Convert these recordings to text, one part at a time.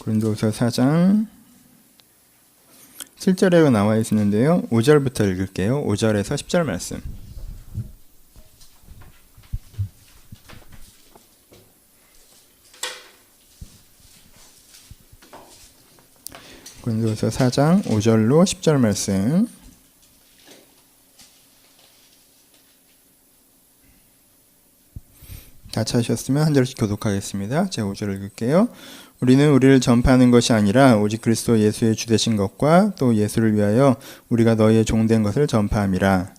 고린도후서 4장 7절에 나와 있는데요. 5절부터 읽을게요. 5절에서 10절 말씀. 고린도후서 4장 5절로 10절 말씀. 다 찾으셨으면 한 절씩 교독하겠습니다. 제가 5절 읽을게요. 우리는 우리를 전파하는 것이 아니라 오직 그리스도 예수의 주되신 것과 또 예수를 위하여 우리가 너희의 종된 것을 전파함이라.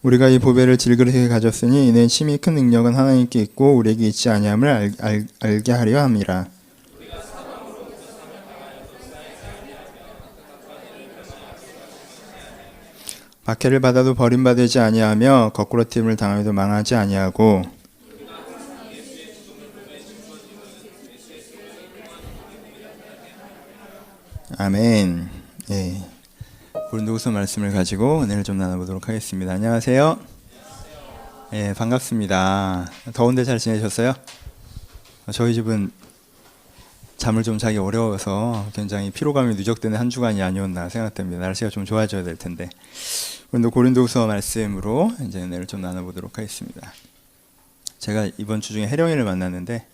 우리가 이 보배를 질그릇에 가졌으니 이는 심히 큰 능력은 하나님께 있고 우리에게 있지 아니함을 알게 하려 함이라. 박해를 받아도 버림받지 아니하며 거꾸로 튀김을 당하여도 망하지 아니하고. 아멘. 예. 고린도후서 말씀을 가지고 은혜를 좀 나눠보도록 하겠습니다. 안녕하세요. 예, 반갑습니다. 더운데 잘 지내셨어요? 저희 집은 잠을 좀 자기 어려워서 굉장히 피로감이 누적되는 한 주간이 아니었나 생각됩니다. 날씨가 좀 좋아져야 될 텐데. 고린도후서 말씀으로 이제 은혜를 좀 나눠보도록 하겠습니다. 제가 이번 주 중에 혜령이를 만났는데,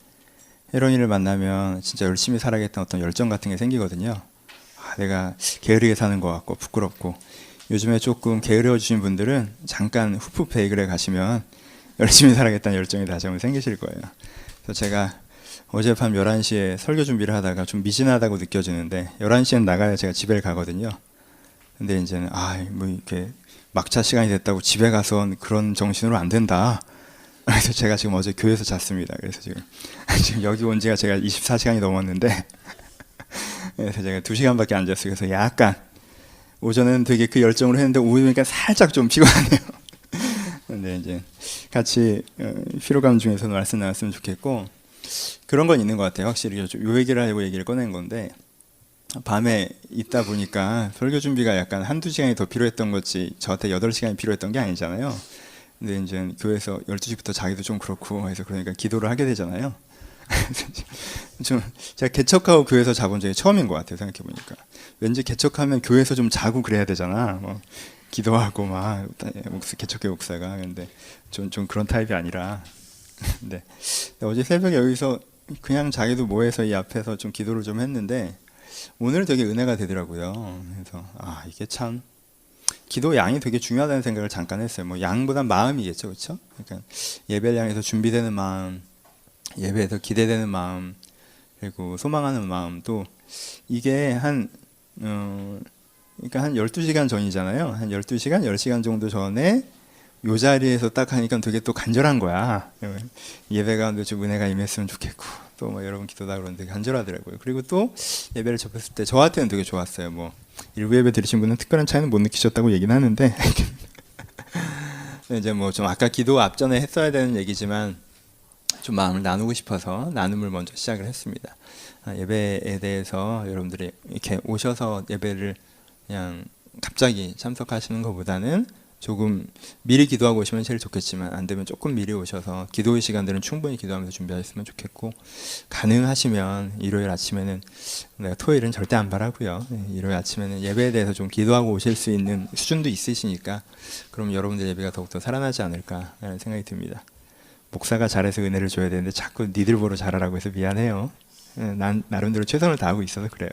혜령이를 만나면 진짜 열심히 살아야겠다는 어떤 열정 같은 게 생기거든요. 내가 게으르게 사는 것 같고 부끄럽고. 요즘에 조금 게으르어지신 분들은 잠깐 후프 베이글에 가시면 열심히 살아야겠다는 열정이 다시 한번 생기실 거예요. 그래서 제가 어젯밤 11시에 설교 준비를 하다가 좀 미진하다고 느껴지는데 11시엔 나가야 제가 집에 가거든요. 근데 이제는 뭐 이렇게 막차 시간이 됐다고 집에 가서 그런 정신으로 안 된다. 그래서 제가 지금 어제 교회에서 잤습니다. 그래서 지금 여기 온 지가 제가 24시간이 넘었는데 그래서 제가 2시간밖에 안 잤어요. 그래서 약간 오전에는 되게 그 열정으로 했는데 오후니까 살짝 좀 피곤하네요. 근데 이제 같이 피로감 중에서 말씀 나눴으면 좋겠고, 그런 건 있는 것 같아요. 확실히 요 얘기를 하려고 얘기를 꺼낸 건데, 밤에 있다 보니까 설교 준비가 약간 한두 시간이 더 필요했던 거지 저한테 8시간이 필요했던 게 아니잖아요. 근데 이제 교회에서 12시부터 자기도 좀 그렇고 해서 그러니까 기도를 하게 되잖아요. 좀 제가 개척하고 교회에서 자본 적이 처음인 것 같아요. 생각해보니까 왠지 개척하면 교회에서 좀 자고 그래야 되잖아. 뭐 기도하고 막 개척교회 목사가. 근데 좀 그런 타입이 아니라. 근데 어제 새벽에 여기서 그냥 자기도 모여서 이 앞에서 좀 기도를 좀 했는데 오늘 되게 은혜가 되더라고요. 그래서 이게 참 기도 양이 되게 중요하다는 생각을 잠깐 했어요. 뭐 양보단 마음이겠죠, 그렇죠? 그러니까 예배를 향해서 준비되는 마음, 예배에서 기대되는 마음, 그리고 소망하는 마음, 또 이게 그러니까 한 12시간 전이잖아요. 한 12시간, 10시간 정도 전에 요 자리에서 딱 하니까 되게 또 간절한 거야. 예배 가운데 좀 은혜가 임했으면 좋겠고, 또 뭐 여러분 기도다 그러는데 간절하더라고요. 그리고 또 예배를 접했을 때 저한테는 되게 좋았어요. 뭐 일부 예배 들으신 분은 특별한 차이는 못 느끼셨다고 얘기는 하는데 이제 뭐 좀 아까 기도 앞전에 했어야 되는 얘기지만 좀 마음을 나누고 싶어서 나눔을 먼저 시작을 했습니다. 예배에 대해서 여러분들이 이렇게 오셔서 예배를 그냥 갑자기 참석하시는 것보다는 조금 미리 기도하고 오시면 제일 좋겠지만 안 되면 조금 미리 오셔서 기도의 시간들은 충분히 기도하면서 준비하셨으면 좋겠고, 가능하시면 일요일 아침에는, 내가 토요일은 절대 안 바라고요. 일요일 아침에는 예배에 대해서 좀 기도하고 오실 수 있는 수준도 있으시니까 그럼 여러분들 예배가 더욱더 살아나지 않을까라는 생각이 듭니다. 목사가 잘해서 은혜를 줘야 되는데 자꾸 니들 보러 잘하라고 해서 미안해요. 난 나름대로 최선을 다하고 있어서 그래요.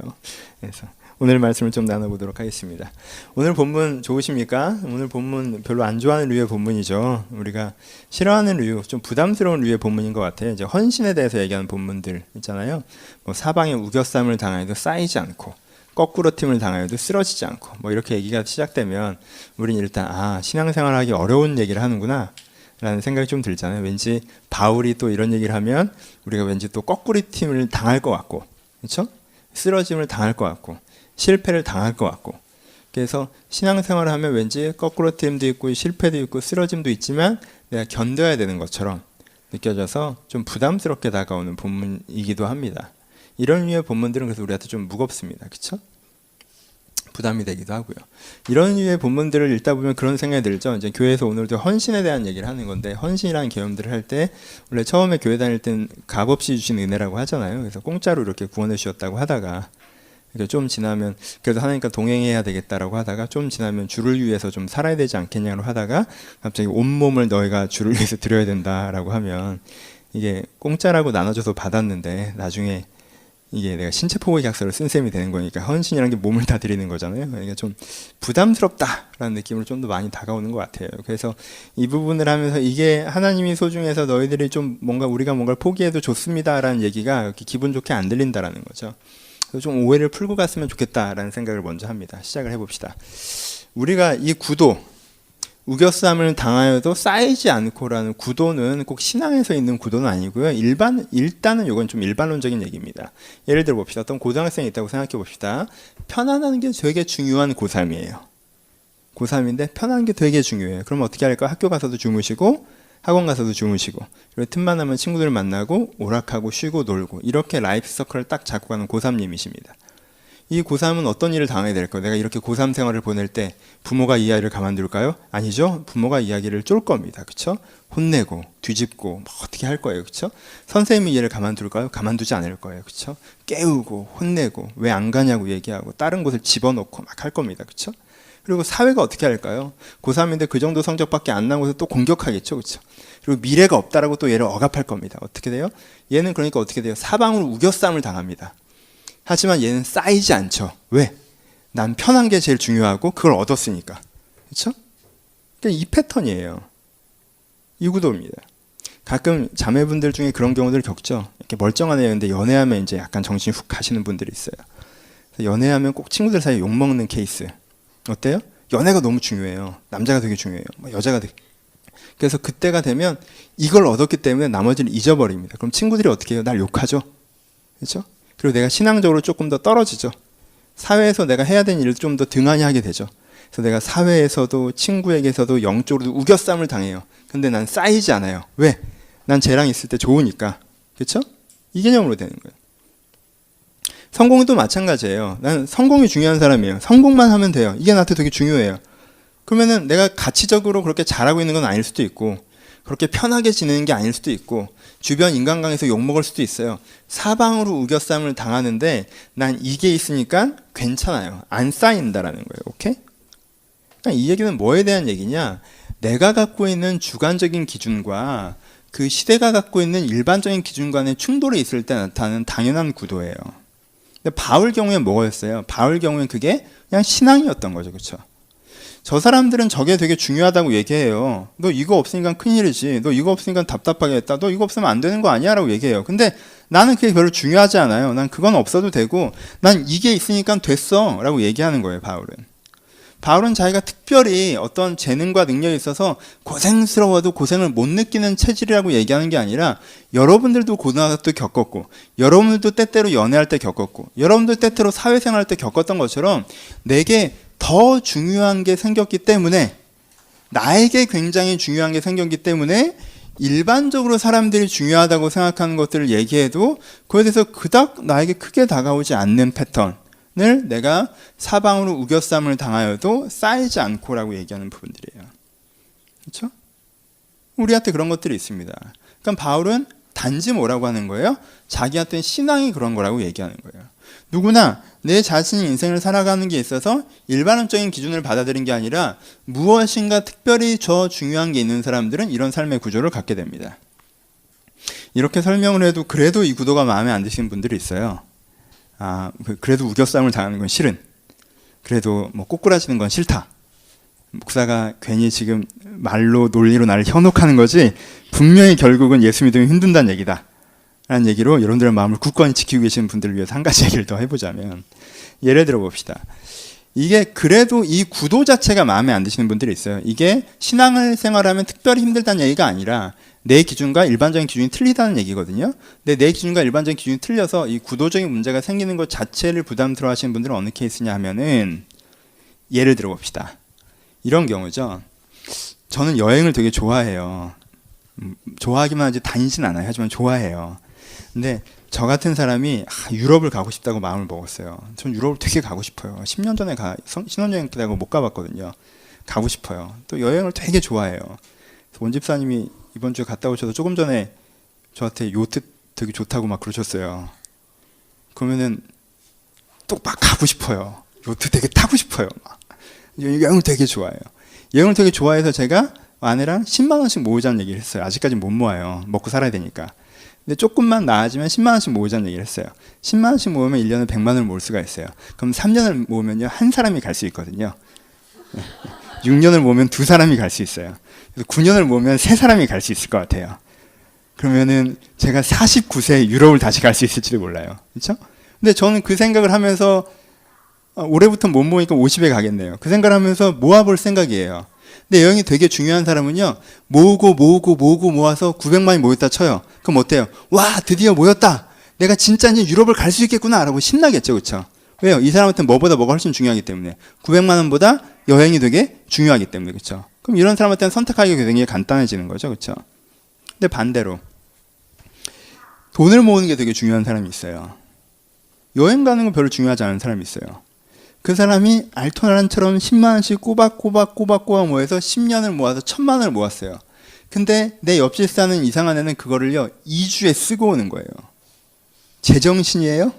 그래서 오늘 말씀을 좀 나눠보도록 하겠습니다. 오늘 본문 좋으십니까? 오늘 본문 별로 안 좋아하는 류의 본문이죠. 우리가 싫어하는 류, 좀 부담스러운 류의 본문인 것 같아요. 이제 헌신에 대해서 얘기하는 본문들 있잖아요. 뭐 사방에 우겨쌈을 당하여도 쌓이지 않고, 거꾸로 튀김을 당하여도 쓰러지지 않고, 뭐 이렇게 얘기가 시작되면 우리는 일단 신앙생활하기 어려운 얘기를 하는구나 라는 생각이 좀 들잖아요. 왠지 바울이 또 이런 얘기를 하면 우리가 왠지 또 거꾸로 튀김을 당할 것 같고, 그렇죠? 쓰러짐을 당할 것 같고, 실패를 당할 것 같고. 그래서 신앙생활을 하면 왠지 거꾸로 튀김도 있고 실패도 있고 쓰러짐도 있지만 내가 견뎌야 되는 것처럼 느껴져서 좀 부담스럽게 다가오는 본문이기도 합니다. 이런 류의 본문들은 그래서 우리한테 좀 무겁습니다. 그렇죠? 부담이 되기도 하고요. 이런 류의 본문들을 읽다 보면 그런 생각이 들죠. 이제 교회에서 오늘도 헌신에 대한 얘기를 하는 건데, 헌신이라는 개념들을 할 때 원래 처음에 교회 다닐 땐 값없이 주신 은혜라고 하잖아요. 그래서 공짜로 이렇게 구원해 주셨다고 하다가 좀 지나면 그래도 하나님과 동행해야 되겠다라고 하다가 좀 지나면 주를 위해서 좀 살아야 되지 않겠냐고 하다가 갑자기 온몸을 너희가 주를 위해서 드려야 된다라고 하면 이게 공짜라고 나눠줘서 받았는데 나중에 이게 내가 신체 포기 계약서를 쓴 셈이 되는 거니까 헌신이라는 게 몸을 다 드리는 거잖아요. 그러니까 좀 부담스럽다라는 느낌으로 좀 더 많이 다가오는 것 같아요. 그래서 이 부분을 하면서 이게 하나님이 소중해서 너희들이 좀 뭔가 우리가 뭔가를 포기해도 좋습니다라는 얘기가 이렇게 기분 좋게 안 들린다라는 거죠. 그래서 좀 오해를 풀고 갔으면 좋겠다라는 생각을 먼저 합니다. 시작을 해봅시다. 우리가 이 구도, 우겨쌈을 당하여도 쌓이지 않고라는 구도는 꼭 신앙에서 있는 구도는 아니고요. 일단은 이건 좀 일반론적인 얘기입니다. 예를 들어 봅시다. 어떤 고등학생이 있다고 생각해 봅시다. 편안한 게 되게 중요한 고3이에요. 고3인데 편한 게 되게 중요해요. 그럼 어떻게 할까? 학교 가서도 주무시고 학원 가서도 주무시고 그리고 틈만 나면 친구들 만나고 오락하고 쉬고 놀고 이렇게 라이프 서클을 딱 잡고 가는 고3님이십니다. 이 고3은 어떤 일을 당해야 될까요? 내가 이렇게 고3 생활을 보낼 때 부모가 이 아이를 가만둘까요? 아니죠. 부모가 이야기를 쫄 겁니다. 그렇죠? 혼내고 뒤집고 뭐 어떻게 할 거예요. 그렇죠? 선생님이 얘를 가만둘까요? 가만두지 않을 거예요. 그렇죠? 깨우고 혼내고 왜 안 가냐고 얘기하고 다른 곳을 집어넣고 막 할 겁니다. 그렇죠? 그리고 사회가 어떻게 할까요? 고3인데 그 정도 성적밖에 안 나오고서 또 공격하겠죠. 그렇죠? 그리고 미래가 없다라고 또 얘를 억압할 겁니다. 어떻게 돼요? 얘는 그러니까 어떻게 돼요? 사방으로 우겨쌈을 당합니다. 하지만 얘는 쌓이지 않죠. 왜? 난 편한 게 제일 중요하고 그걸 얻었으니까. 그렇죠? 그러니까 이 패턴이에요. 이 구도입니다. 가끔 자매분들 중에 그런 경우들 겪죠. 이렇게 멀쩡한 애인데 연애하면 이제 약간 정신이 훅 가시는 분들이 있어요. 연애하면 꼭 친구들 사이에 욕먹는 케이스. 어때요? 연애가 너무 중요해요. 남자가 되게 중요해요. 여자가 되게. 그래서 그때가 되면 이걸 얻었기 때문에 나머지를 잊어버립니다. 그럼 친구들이 어떻게 해요? 날 욕하죠. 그렇죠? 그리고 내가 신앙적으로 조금 더 떨어지죠. 사회에서 내가 해야 되는 일을 좀 더 등한히 하게 되죠. 그래서 내가 사회에서도 친구에게서도 영적으로도 우겨쌈을 당해요. 근데 난 쌓이지 않아요. 왜? 난 쟤랑 있을 때 좋으니까. 그렇죠? 이 개념으로 되는 거예요. 성공도 마찬가지예요. 나는 성공이 중요한 사람이에요. 성공만 하면 돼요. 이게 나한테 되게 중요해요. 그러면은 내가 가치적으로 그렇게 잘하고 있는 건 아닐 수도 있고 그렇게 편하게 지내는 게 아닐 수도 있고 주변 인간관계에서 욕먹을 수도 있어요. 사방으로 우겨쌈을 당하는데 난 이게 있으니까 괜찮아요. 안 쌓인다라는 거예요. 오케이? 그러니까 이 얘기는 뭐에 대한 얘기냐? 내가 갖고 있는 주관적인 기준과 그 시대가 갖고 있는 일반적인 기준 간의 충돌이 있을 때 나타나는 당연한 구도예요. 근데 바울 경우엔 뭐였어요? 바울 경우엔 그게 그냥 신앙이었던 거죠. 그렇죠? 저 사람들은 저게 되게 중요하다고 얘기해요. 너 이거 없으니까 큰일이지. 너 이거 없으니까 답답하겠다. 너 이거 없으면 안 되는 거 아니야? 라고 얘기해요. 근데 나는 그게 별로 중요하지 않아요. 난 그건 없어도 되고 난 이게 있으니까 됐어 라고 얘기하는 거예요. 바울은 자기가 특별히 어떤 재능과 능력이 있어서 고생스러워도 고생을 못 느끼는 체질이라고 얘기하는 게 아니라 여러분들도 고등학교 때 겪었고 여러분들도 때때로 연애할 때 겪었고 여러분들 때때로 사회생활 할 때 겪었던 것처럼 내게 더 중요한 게 생겼기 때문에 나에게 굉장히 중요한 게 생겼기 때문에 일반적으로 사람들이 중요하다고 생각하는 것들을 얘기해도 그에 대해서 그닥 나에게 크게 다가오지 않는 패턴을 내가 사방으로 우겨쌈을 당하여도 쌓이지 않고라고 얘기하는 부분들이에요. 그렇죠? 우리한테 그런 것들이 있습니다. 그러니까 바울은 단지 뭐라고 하는 거예요? 자기한테는 신앙이 그런 거라고 얘기하는 거예요. 누구나 내 자신의 인생을 살아가는 게 있어서 일반론적인 기준을 받아들인 게 아니라 무엇인가 특별히 저 중요한 게 있는 사람들은 이런 삶의 구조를 갖게 됩니다. 이렇게 설명을 해도 그래도 이 구도가 마음에 안 드시는 분들이 있어요. 그래도 우겨쌈을 당하는 건 싫은. 그래도 뭐 꼬꾸라지는 건 싫다. 목사가 괜히 지금 말로 논리로 나를 현혹하는 거지 분명히 결국은 예수 믿으면 힘든다는 얘기다 라는 얘기로 여러분들의 마음을 굳건히 지키고 계시는 분들을 위해서 한 가지 얘기를 더 해보자면, 예를 들어 봅시다. 이게 그래도 이 구도 자체가 마음에 안 드시는 분들이 있어요. 이게 신앙을 생활하면 특별히 힘들다는 얘기가 아니라 내 기준과 일반적인 기준이 틀리다는 얘기거든요. 근데 내 기준과 일반적인 기준이 틀려서 이 구도적인 문제가 생기는 것 자체를 부담스러워 하시는 분들은 어느 케이스냐 하면은, 예를 들어 봅시다. 이런 경우죠. 저는 여행을 되게 좋아해요. 좋아하기만 하지 다니진 않아요. 하지만 좋아해요. 근데 저 같은 사람이 유럽을 가고 싶다고 마음을 먹었어요. 전 유럽을 되게 가고 싶어요. 10년 전에 신혼여행 때하고 못 가봤거든요. 가고 싶어요. 또 여행을 되게 좋아해요. 원 집사님이 이번 주에 갔다 오셔서 조금 전에 저한테 요트 되게 좋다고 막 그러셨어요. 그러면은 또 막 가고 싶어요. 요트 되게 타고 싶어요. 막. 여행을 되게 좋아해요. 여행을 되게 좋아해서 제가 아내랑 10만 원씩 모으자는 얘기를 했어요. 아직까지 못 모아요. 먹고 살아야 되니까. 근데 조금만 나아지면 10만 원씩 모으자는 얘기를 했어요. 10만 원씩 모으면 1년에 100만 원을 모을 수가 있어요. 그럼 3년을 모으면요, 한 사람이 갈 수 있거든요. 6년을 모으면 2사람이 갈 수 있어요. 그래서 9년을 모으면 3사람이 갈 수 있을 것 같아요. 그러면은 제가 49세에 유럽을 다시 갈 수 있을지도 몰라요. 그렇죠? 근데 저는 그 생각을 하면서 올해부터 못 모으니까 50에 가겠네요. 그 생각을 하면서 모아볼 생각이에요. 근데 여행이 되게 중요한 사람은요, 모아서 900만이 모였다 쳐요. 그럼 어때요? 와, 드디어 모였다. 내가 진짜 이제 유럽을 갈 수 있겠구나 라고 신나겠죠. 그렇죠? 왜요? 이 사람한테는 뭐보다 뭐가 훨씬 중요하기 때문에. 900만 원보다 여행이 되게 중요하기 때문에. 그렇죠? 그럼 이런 사람한테는 선택하기가 굉장히 간단해지는 거죠. 그렇죠? 근데 반대로 돈을 모으는 게 되게 중요한 사람이 있어요. 여행 가는 건 별로 중요하지 않은 사람이 있어요. 그 사람이 알토란처럼 10만 원씩 꼬박꼬박 모아서 10년을 모아서 1000만 원을 모았어요. 근데 내 옆집 사는 이상한 애는 그거를요 2주에 쓰고 오는 거예요. 제정신이에요?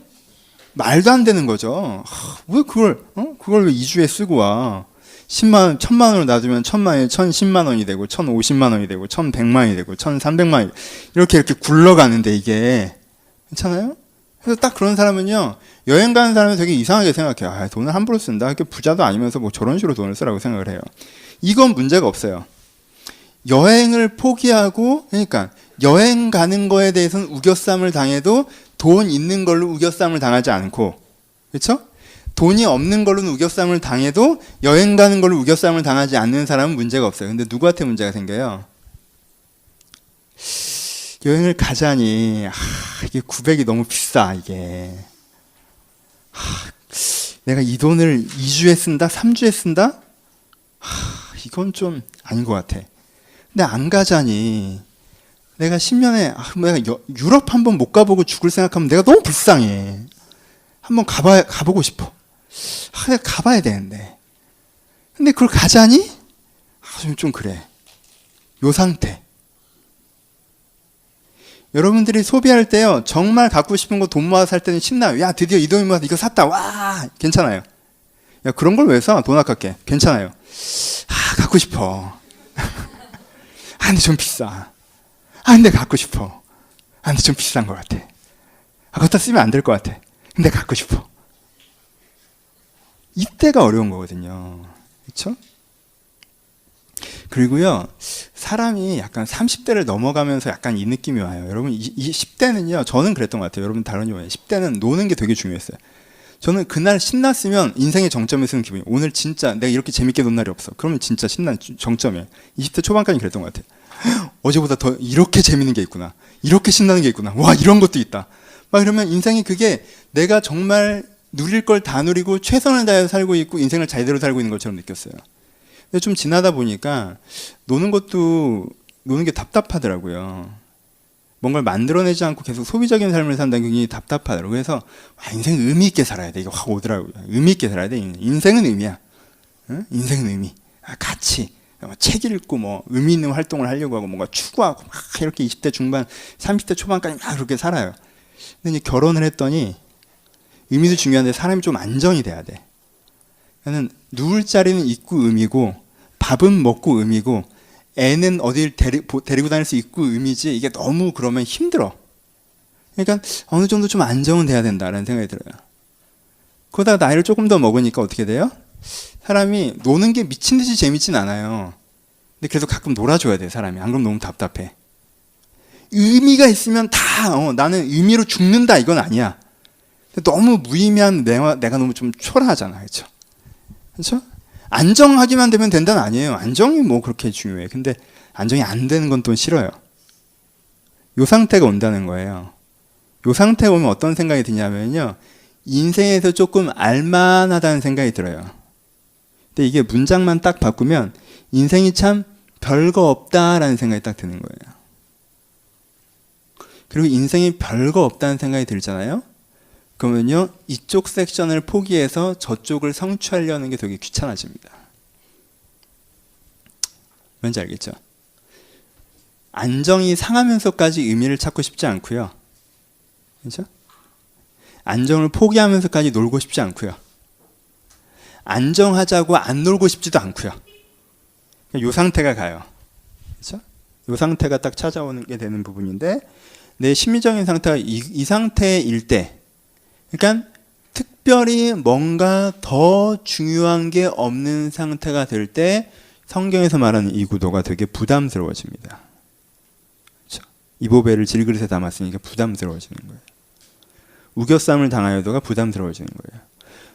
말도 안 되는 거죠. 왜 그걸 왜 2주에 쓰고 와? 10만 원, 1000만 원으로 놔두면 1000만 원이 1010만 원이 되고 1050만 원이 되고 1300만 원이 되고 1300만 원이 이렇게 굴러가는데 이게 괜찮아요? 그래서 딱 그런 사람은요, 여행 가는 사람은 되게 이상하게 생각해요. 돈을 함부로 쓴다. 이렇게 부자도 아니면서 뭐 저런 식으로 돈을 쓰라고 생각을 해요. 이건 문제가 없어요. 여행을 포기하고, 그러니까 여행 가는 거에 대해서는 우겨쌈을 당해도 돈 있는 걸로 우겨쌈을 당하지 않고, 그렇죠? 돈이 없는 걸로는 우겨쌈을 당해도 여행 가는 걸로 우겨쌈을 당하지 않는 사람은 문제가 없어요. 근데 누구한테 문제가 생겨요? 여행을 가자니 이게 900이 너무 비싸 이게. 내가 이 돈을 2주에 쓴다? 3주에 쓴다? 이건 좀 아닌 것 같아. 근데 안 가자니 내가 10년에 내가 유럽 한번 못 가보고 죽을 생각하면 내가 너무 불쌍해. 한번 가보고 싶어. 내가 가봐야 되는데. 근데 그걸 가자니? 좀 그래. 요 상태. 여러분들이 소비할 때요, 정말 갖고 싶은 거 돈 모아서 살 때는 신나요. 야, 드디어 이 돈이 모아서 이거 샀다. 와, 괜찮아요. 야, 그런 걸 왜 사? 돈 아깝게. 괜찮아요. 갖고 싶어. 근데 좀 비싸. 근데 갖고 싶어. 근데 좀 비싼 것 같아. 그것도 쓰면 안 될 것 같아. 근데 갖고 싶어. 이때가 어려운 거거든요. 그렇죠? 그리고요, 사람이 약간 30대를 넘어가면서 약간 이 느낌이 와요. 여러분, 이 10대는요, 저는 그랬던 것 같아요. 여러분 다른지 모르겠어요. 10대는 노는 게 되게 중요했어요. 저는 그날 신났으면 인생의 정점에 서는 기분이에요. 오늘 진짜 내가 이렇게 재밌게 논 날이 없어. 그러면 진짜 신난 정점이에요. 20대 초반까지 그랬던 것 같아요. 어제보다 더 이렇게 재밌는 게 있구나. 이렇게 신나는 게 있구나. 와, 이런 것도 있다. 막 이러면 인생이 그게 내가 정말 누릴 걸 다 누리고 최선을 다해서 살고 있고 인생을 제대로 살고 있는 것처럼 느꼈어요. 근데 좀 지나다 보니까 노는 게 답답하더라고요. 뭔가를 만들어내지 않고 계속 소비적인 삶을 산다는 게 굉장히 답답하더라고요. 그래서 인생 의미 있게 살아야 돼. 이거 확 오더라고요. 의미 있게 살아야 돼. 인생은 의미야. 응? 인생은 의미. 가치. 책 읽고 뭐 의미 있는 활동을 하려고 하고 뭔가 추구하고 막 이렇게 20대 중반, 30대 초반까지 막 그렇게 살아요. 근데 이제 결혼을 했더니 의미도 중요한데 사람이 좀 안정이 돼야 돼. 나는 누울 자리는 있고 의미고 밥은 먹고 의미고 애는 어딜 데리고 다닐 수 있고 의미지 이게 너무 그러면 힘들어. 그러니까 어느 정도 좀 안정은 돼야 된다라는 생각이 들어요. 그러다가 나이를 조금 더 먹으니까 어떻게 돼요? 사람이 노는 게 미친 듯이 재밌진 않아요. 근데 그래도 가끔 놀아줘야 돼 사람이. 안 그러면 너무 답답해. 의미가 있으면 다 나는 의미로 죽는다 이건 아니야. 너무 무의미한 내가 너무 좀 초라하잖아. 그렇죠? 그렇죠? 안정하기만 되면 된다는 아니에요. 안정이 뭐 그렇게 중요해. 근데 안정이 안 되는 건 또 싫어요. 요 상태가 온다는 거예요. 요 상태가 오면 어떤 생각이 드냐면요. 인생에서 조금 알만하다는 생각이 들어요. 근데 이게 문장만 딱 바꾸면 인생이 참 별거 없다라는 생각이 딱 드는 거예요. 그리고 인생이 별거 없다는 생각이 들잖아요. 그러면요, 이쪽 섹션을 포기해서 저쪽을 성취하려는 게 되게 귀찮아집니다. 뭔지 알겠죠? 안정이 상하면서까지 의미를 찾고 싶지 않고요. 그렇죠? 안정을 포기하면서까지 놀고 싶지 않고요. 안정하자고 안 놀고 싶지도 않고요. 이 상태가 가요. 그렇죠? 이 상태가 딱 찾아오는 게 되는 부분인데, 내 심리적인 상태가 이 상태일 때, 그러니까 특별히 뭔가 더 중요한 게 없는 상태가 될 때 성경에서 말하는 이 구도가 되게 부담스러워집니다. 그렇죠? 이보배를 질그릇에 담았으니까 부담스러워지는 거예요. 우겨쌈을 당하여도가 부담스러워지는 거예요.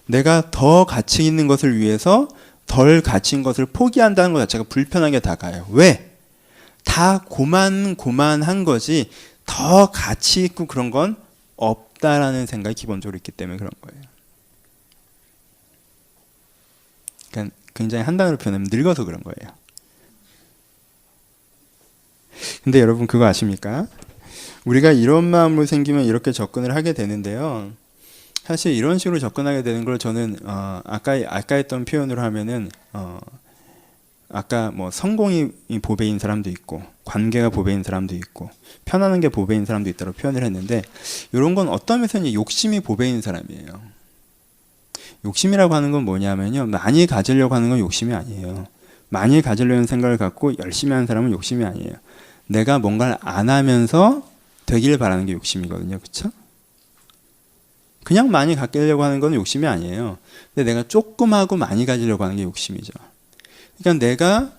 내가 더 가치 있는 것을 위해서 덜 가치 있는 것을 포기한다는 것 자체가 불편하게 다가요. 왜? 다 고만고만한 거지 더 가치 있고 그런 건 없다라는 생각이 기본적으로 있기 때문에 그런 거예요. 그러니까 굉장히 한 단어로 표현하면 늙어서 그런 거예요. 근데 여러분 그거 아십니까? 우리가 이런 마음으로 생기면 이렇게 접근을 하게 되는데요. 사실 이런 식으로 접근하게 되는 걸 저는 아까 했던 표현으로 하면은 아까 뭐 성공이 보배인 사람도 있고 관계가 보배인 사람도 있고 편안한 게 보배인 사람도 있다고 표현을 했는데, 이런 건 어떤 면에서는 욕심이 보배인 사람이에요. 욕심이라고 하는 건 뭐냐면요, 많이 가지려고 하는 건 욕심이 아니에요. 많이 가지려는 생각을 갖고 열심히 하는 사람은 욕심이 아니에요. 내가 뭔가를 안 하면서 되길 바라는 게 욕심이거든요. 그렇죠? 그냥 많이 갖기려고 하는 건 욕심이 아니에요. 근데 내가 조금 하고 많이 가지려고 하는 게 욕심이죠. 그러니까 내가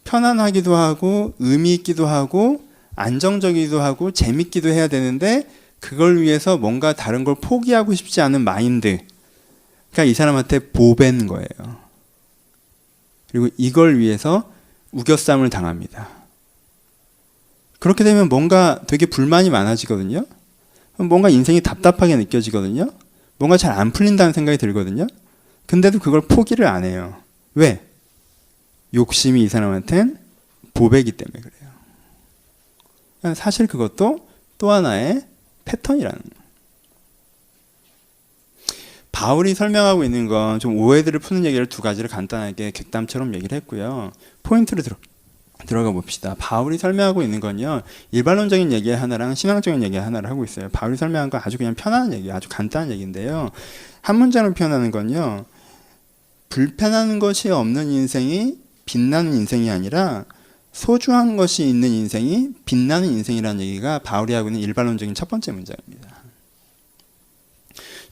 편안하기도 하고 의미 있기도 하고 안정적이기도 하고 재밌기도 해야 되는데, 그걸 위해서 뭔가 다른 걸 포기하고 싶지 않은 마인드, 그러니까 이 사람한테 보배는 거예요. 그리고 이걸 위해서 우겨쌈을 당합니다. 그렇게 되면 뭔가 되게 불만이 많아지거든요. 뭔가 인생이 답답하게 느껴지거든요. 뭔가 잘 안 풀린다는 생각이 들거든요. 근데도 그걸 포기를 안 해요. 왜? 욕심이 이 사람한테는 보배이기 때문에 그래요. 사실 그것도 또 하나의 패턴이라는 거예요. 바울이 설명하고 있는 건 좀 오해들을 푸는 얘기를 두 가지를 간단하게 객담처럼 얘기를 했고요. 포인트를 들어가 봅시다. 바울이 설명하고 있는 건요, 일반론적인 얘기 하나랑 신앙적인 얘기 하나를 하고 있어요. 바울이 설명한 건 아주 그냥 편안한 얘기, 아주 간단한 얘기인데요. 한 문장으로 표현하는 건요, 불편한 것이 없는 인생이 빛나는 인생이 아니라 소중한 것이 있는 인생이 빛나는 인생이라는 얘기가 바울이 하고 있는 일반론적인 첫 번째 문장입니다.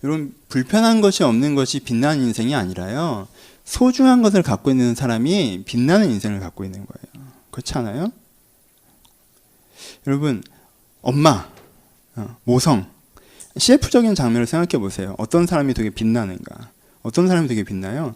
여러분, 불편한 것이 없는 것이 빛나는 인생이 아니라요, 소중한 것을 갖고 있는 사람이 빛나는 인생을 갖고 있는 거예요. 그렇지 않아요? 여러분, 엄마, 모성, CF적인 장면을 생각해 보세요. 어떤 사람이 되게 빛나는가? 어떤 사람이 되게 빛나요?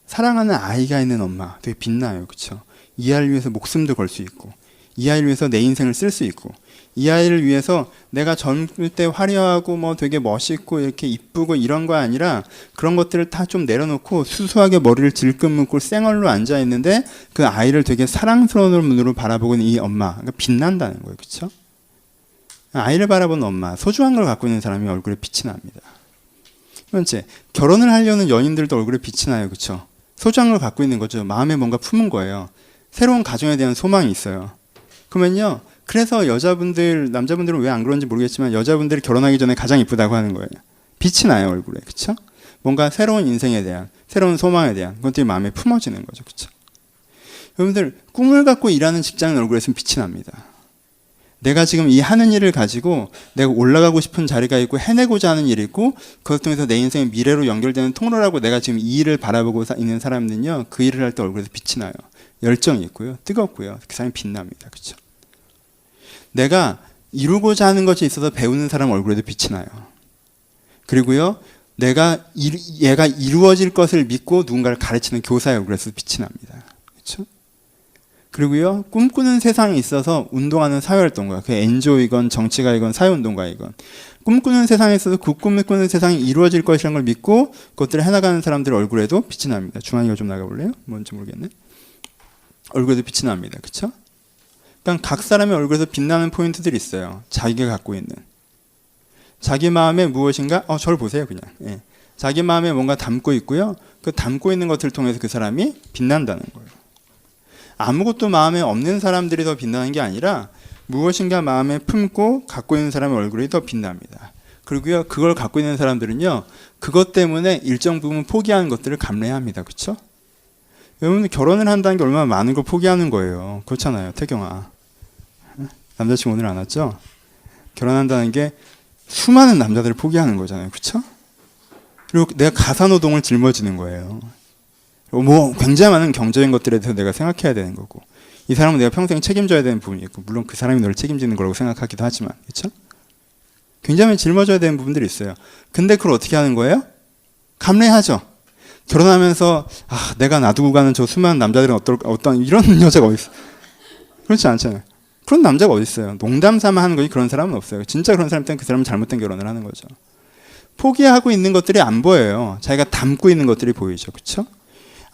사랑하는 아이가 있는 엄마, 되게 빛나요. 그렇죠? 이 아이를 위해서 목숨도 걸 수 있고, 이 아이를 위해서 내 인생을 쓸 수 있고, 이 아이를 위해서 내가 젊을 때 화려하고 뭐 되게 멋있고 이렇게 이쁘고 이런 거 아니라 그런 것들을 다 좀 내려놓고 수수하게 머리를 질끈 묶고 쌩얼로 앉아 있는데 그 아이를 되게 사랑스러운 눈으로 바라보고 있는 이 엄마, 그러니까 빛난다는 거예요. 그렇죠? 아이를 바라보는 엄마, 소중한 걸 갖고 있는 사람이 얼굴에 빛이 납니다. 두 번째, 결혼을 하려는 연인들도 얼굴에 빛이 나요. 그렇죠? 소중한 걸 갖고 있는 거죠. 마음에 뭔가 품은 거예요. 새로운 가정에 대한 소망이 있어요. 그러면요, 그래서 여자분들, 남자분들은 왜 안 그런지 모르겠지만 여자분들이 결혼하기 전에 가장 이쁘다고 하는 거예요. 빛이 나요, 얼굴에. 그렇죠? 뭔가 새로운 인생에 대한, 새로운 소망에 대한 그것들이 마음에 품어지는 거죠. 그렇죠? 여러분들, 꿈을 갖고 일하는 직장 얼굴에서는 빛이 납니다. 내가 지금 이 하는 일을 가지고 내가 올라가고 싶은 자리가 있고 해내고자 하는 일이 있고, 그것 통해서 내 인생의 미래로 연결되는 통로라고 내가 지금 이 일을 바라보고 있는 사람들은요, 그 일을 할 때 얼굴에서 빛이 나요. 열정이 있고요, 뜨겁고요, 그 사람이 빛납니다. 그렇죠? 내가 이루고자 하는 것이 있어서 배우는 사람 얼굴에도 빛이 나요. 그리고요, 얘가 이루어질 것을 믿고 누군가를 가르치는 교사의 얼굴에서 빛이 납니다. 그렇죠? 그리고요, 꿈꾸는 세상에 있어서 운동하는 사회활동가, 그 NGO이건 정치가이건 사회운동가이건, 꿈꾸는 세상에 있어서 그 꿈꾸는 세상이 이루어질 것이라는 걸 믿고 그것들을 해나가는 사람들 얼굴에도 빛이 납니다. 중환이가 좀 나가볼래요? 뭔지 모르겠네. 얼굴에도 빛이 납니다. 그렇죠? 그러니까 각 사람의 얼굴에서 빛나는 포인트들이 있어요. 자기가 갖고 있는. 자기 마음에 무엇인가? 저를 보세요, 그냥. 예. 자기 마음에 뭔가 담고 있고요. 그 담고 있는 것들을 통해서 그 사람이 빛난다는 거예요. 아무것도 마음에 없는 사람들이 더 빛나는 게 아니라 무엇인가 마음에 품고 갖고 있는 사람의 얼굴이 더 빛납니다. 그리고요, 그걸 갖고 있는 사람들은요, 그것 때문에 일정 부분 포기하는 것들을 감내해야 합니다. 그렇죠? 여러분, 결혼을 한다는 게 얼마나 많은 걸 포기하는 거예요. 그렇잖아요, 태경아. 남자친구 오늘 안 왔죠? 결혼한다는 게 수많은 남자들을 포기하는 거잖아요. 그렇죠? 그리고 내가 가사노동을 짊어지는 거예요. 뭐 굉장히 많은 경제적인 것들에 대해서 내가 생각해야 되는 거고, 이 사람은 내가 평생 책임져야 되는 부분이 있고, 물론 그 사람이 너를 책임지는 거라고 생각하기도 하지만, 그렇죠? 굉장히 짊어져야 되는 부분들이 있어요. 근데 그걸 어떻게 하는 거예요? 감내하죠. 결혼하면서 내가 놔두고 가는 저 수많은 남자들은 어떤 이런 여자가 어디 있어? 그렇지 않잖아요. 그런 남자가 어디 있어요? 농담 삼아 하는 거지 그런 사람은 없어요. 진짜 그런 사람 때문에 그 사람은 잘못된 결혼을 하는 거죠. 포기하고 있는 것들이 안 보여요. 자기가 담고 있는 것들이 보이죠. 그렇죠?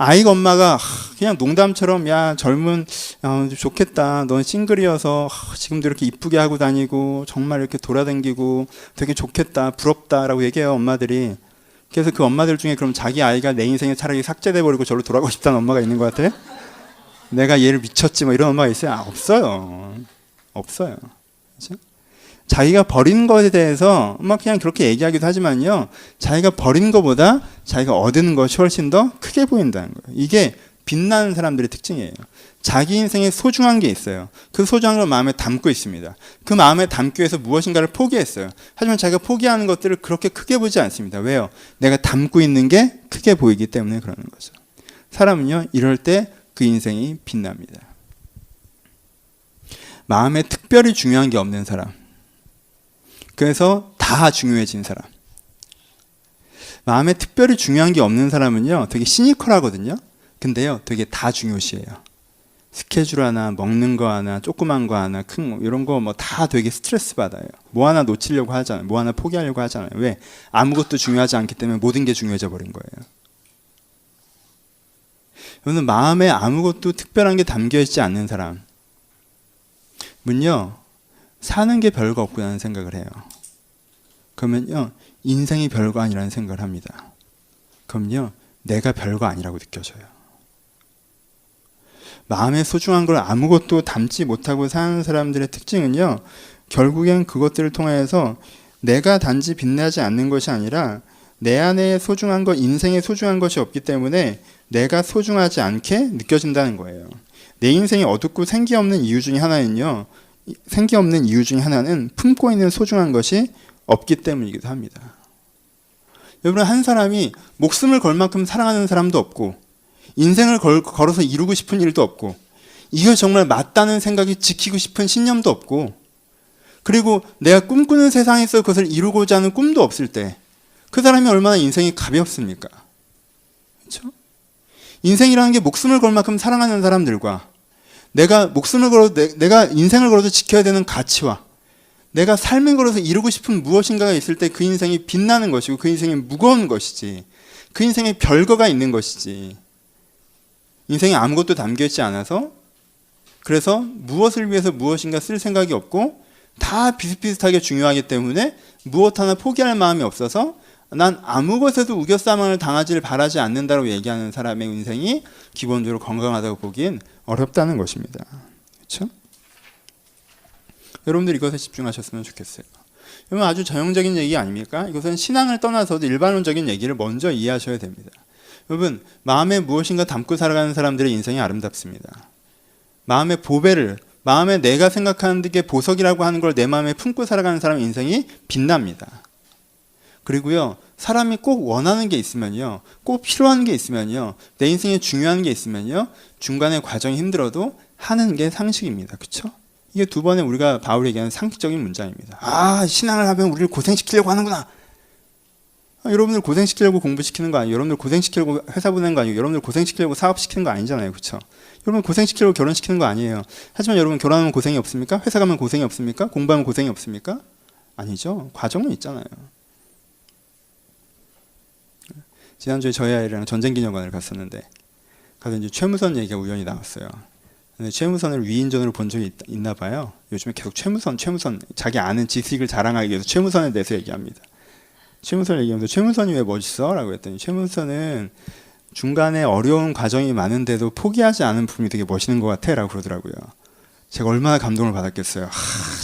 아이가 엄마가 그냥 농담처럼 야 젊은 좋겠다. 넌 싱글이어서 지금도 이렇게 이쁘게 하고 다니고 정말 이렇게 돌아다니고 되게 좋겠다. 부럽다라고 얘기해요. 엄마들이. 그래서 그 엄마들 중에 그럼 자기 아이가 내 인생에 차라리 삭제돼 버리고 저로 돌아가고 싶다는 엄마가 있는 것 같아? 내가 얘를 미쳤지 뭐 이런 엄마가 있어요? 없어요. 없어요. 그렇죠? 자기가 버린 것에 대해서 그냥 그렇게 얘기하기도 하지만요, 자기가 버린 것보다 자기가 얻은 것이 훨씬 더 크게 보인다는 거예요. 이게 빛나는 사람들의 특징이에요. 자기 인생에 소중한 게 있어요. 그 소중한 걸 마음에 담고 있습니다. 그 마음에 담기 위해서 무엇인가를 포기했어요. 하지만 자기가 포기하는 것들을 그렇게 크게 보지 않습니다. 왜요? 내가 담고 있는 게 크게 보이기 때문에 그러는 거죠. 사람은요, 이럴 때 그 인생이 빛납니다. 마음에 특별히 중요한 게 없는 사람. 그래서 다 중요해진 사람. 마음에 특별히 중요한 게 없는 사람은요, 되게 시니컬하거든요. 근데요, 되게 다 중요시해요. 스케줄 하나, 먹는 거 하나, 조그만 거 하나, 큰 거, 이런 거 뭐 다 되게 스트레스 받아요. 뭐 하나 놓치려고 하잖아요. 뭐 하나 포기하려고 하잖아요. 왜? 아무것도 중요하지 않기 때문에 모든 게 중요해져 버린 거예요. 여러분, 마음에 아무것도 특별한 게 담겨 있지 않는 사람은요, 사는 게 별거 없구나는 생각을 해요. 그러면요, 인생이 별거 아니라는 생각을 합니다. 그럼요, 내가 별거 아니라고 느껴져요. 마음에 소중한 걸 아무것도 담지 못하고 사는 사람들의 특징은요, 결국엔 그것들을 통해서 내가 단지 빛나지 않는 것이 아니라 내 안에 소중한 것, 인생에 소중한 것이 없기 때문에 내가 소중하지 않게 느껴진다는 거예요. 내 인생이 어둡고 생기 없는 이유 중에 하나는요, 생기 없는 이유 중에 하나는 품고 있는 소중한 것이 없기 때문이기도 합니다. 여러분, 한 사람이 목숨을 걸 만큼 사랑하는 사람도 없고, 인생을 걸어서 이루고 싶은 일도 없고, 이게 정말 맞다는 생각이 지키고 싶은 신념도 없고, 그리고 내가 꿈꾸는 세상에서 그것을 이루고자 하는 꿈도 없을 때, 그 사람이 얼마나 인생이 가볍습니까? 그렇죠? 인생이라는 게 목숨을 걸 만큼 사랑하는 사람들과, 내가 목숨을 걸어도, 내가 인생을 걸어도 지켜야 되는 가치와, 내가 삶을 걸어서 이루고 싶은 무엇인가가 있을 때 그 인생이 빛나는 것이고, 그 인생이 무거운 것이지, 그 인생에 별거가 있는 것이지, 인생에 아무것도 담겨있지 않아서, 그래서 무엇을 위해서 무엇인가 쓸 생각이 없고 다 비슷비슷하게 중요하기 때문에 무엇 하나 포기할 마음이 없어서 난 아무 것에도 우겨싸망을 당하지를 바라지 않는다고 얘기하는 사람의 인생이 기본적으로 건강하다고 보기엔 어렵다는 것입니다. 그렇죠? 여러분들 이것에 집중하셨으면 좋겠어요. 여러분, 아주 전형적인 얘기 아닙니까? 이것은 신앙을 떠나서도 일반론적인 얘기를 먼저 이해하셔야 됩니다. 여러분, 마음에 무엇인가 담고 살아가는 사람들의 인생이 아름답습니다. 마음의 보배를, 마음에 내가 생각하는 게 보석이라고 하는 걸 내 마음에 품고 살아가는 사람의 인생이 빛납니다. 그리고요, 사람이 꼭 원하는 게 있으면요, 꼭 필요한 게 있으면요, 내 인생에 중요한 게 있으면요, 중간에 과정이 힘들어도 하는 게 상식입니다. 그렇죠? 이게 두 번에 우리가 바울이 얘기하는 상식적인 문장입니다. 신앙을 하면 우리를 고생시키려고 하는구나. 여러분들 고생시키려고 공부시키는 거 아니에요. 여러분들 고생시키려고 회사 보내는 거 아니에요. 여러분들 고생시키려고 사업시키는 거 아니잖아요. 그렇죠? 여러분 고생시키려고 결혼시키는 거 아니에요. 하지만 여러분 결혼하면 고생이 없습니까? 회사 가면 고생이 없습니까? 공부하면 고생이 없습니까? 아니죠. 과정은 있잖아요. 지난주에 저희 아이랑 전쟁기념관을 갔었는데, 가서 이제 최무선 얘기가 우연히 나왔어요. 최무선을 위인전으로 본 적이 있나 봐요. 요즘에 계속 최무선 자기 아는 지식을 자랑하기 위해서 최무선에 대해서 얘기합니다. 최무선을 얘기하면서 최무선이 왜 멋있어? 라고 했더니 최무선은 중간에 어려운 과정이 많은데도 포기하지 않은 부분이 되게 멋있는 것 같아 라고 그러더라고요. 제가 얼마나 감동을 받았겠어요.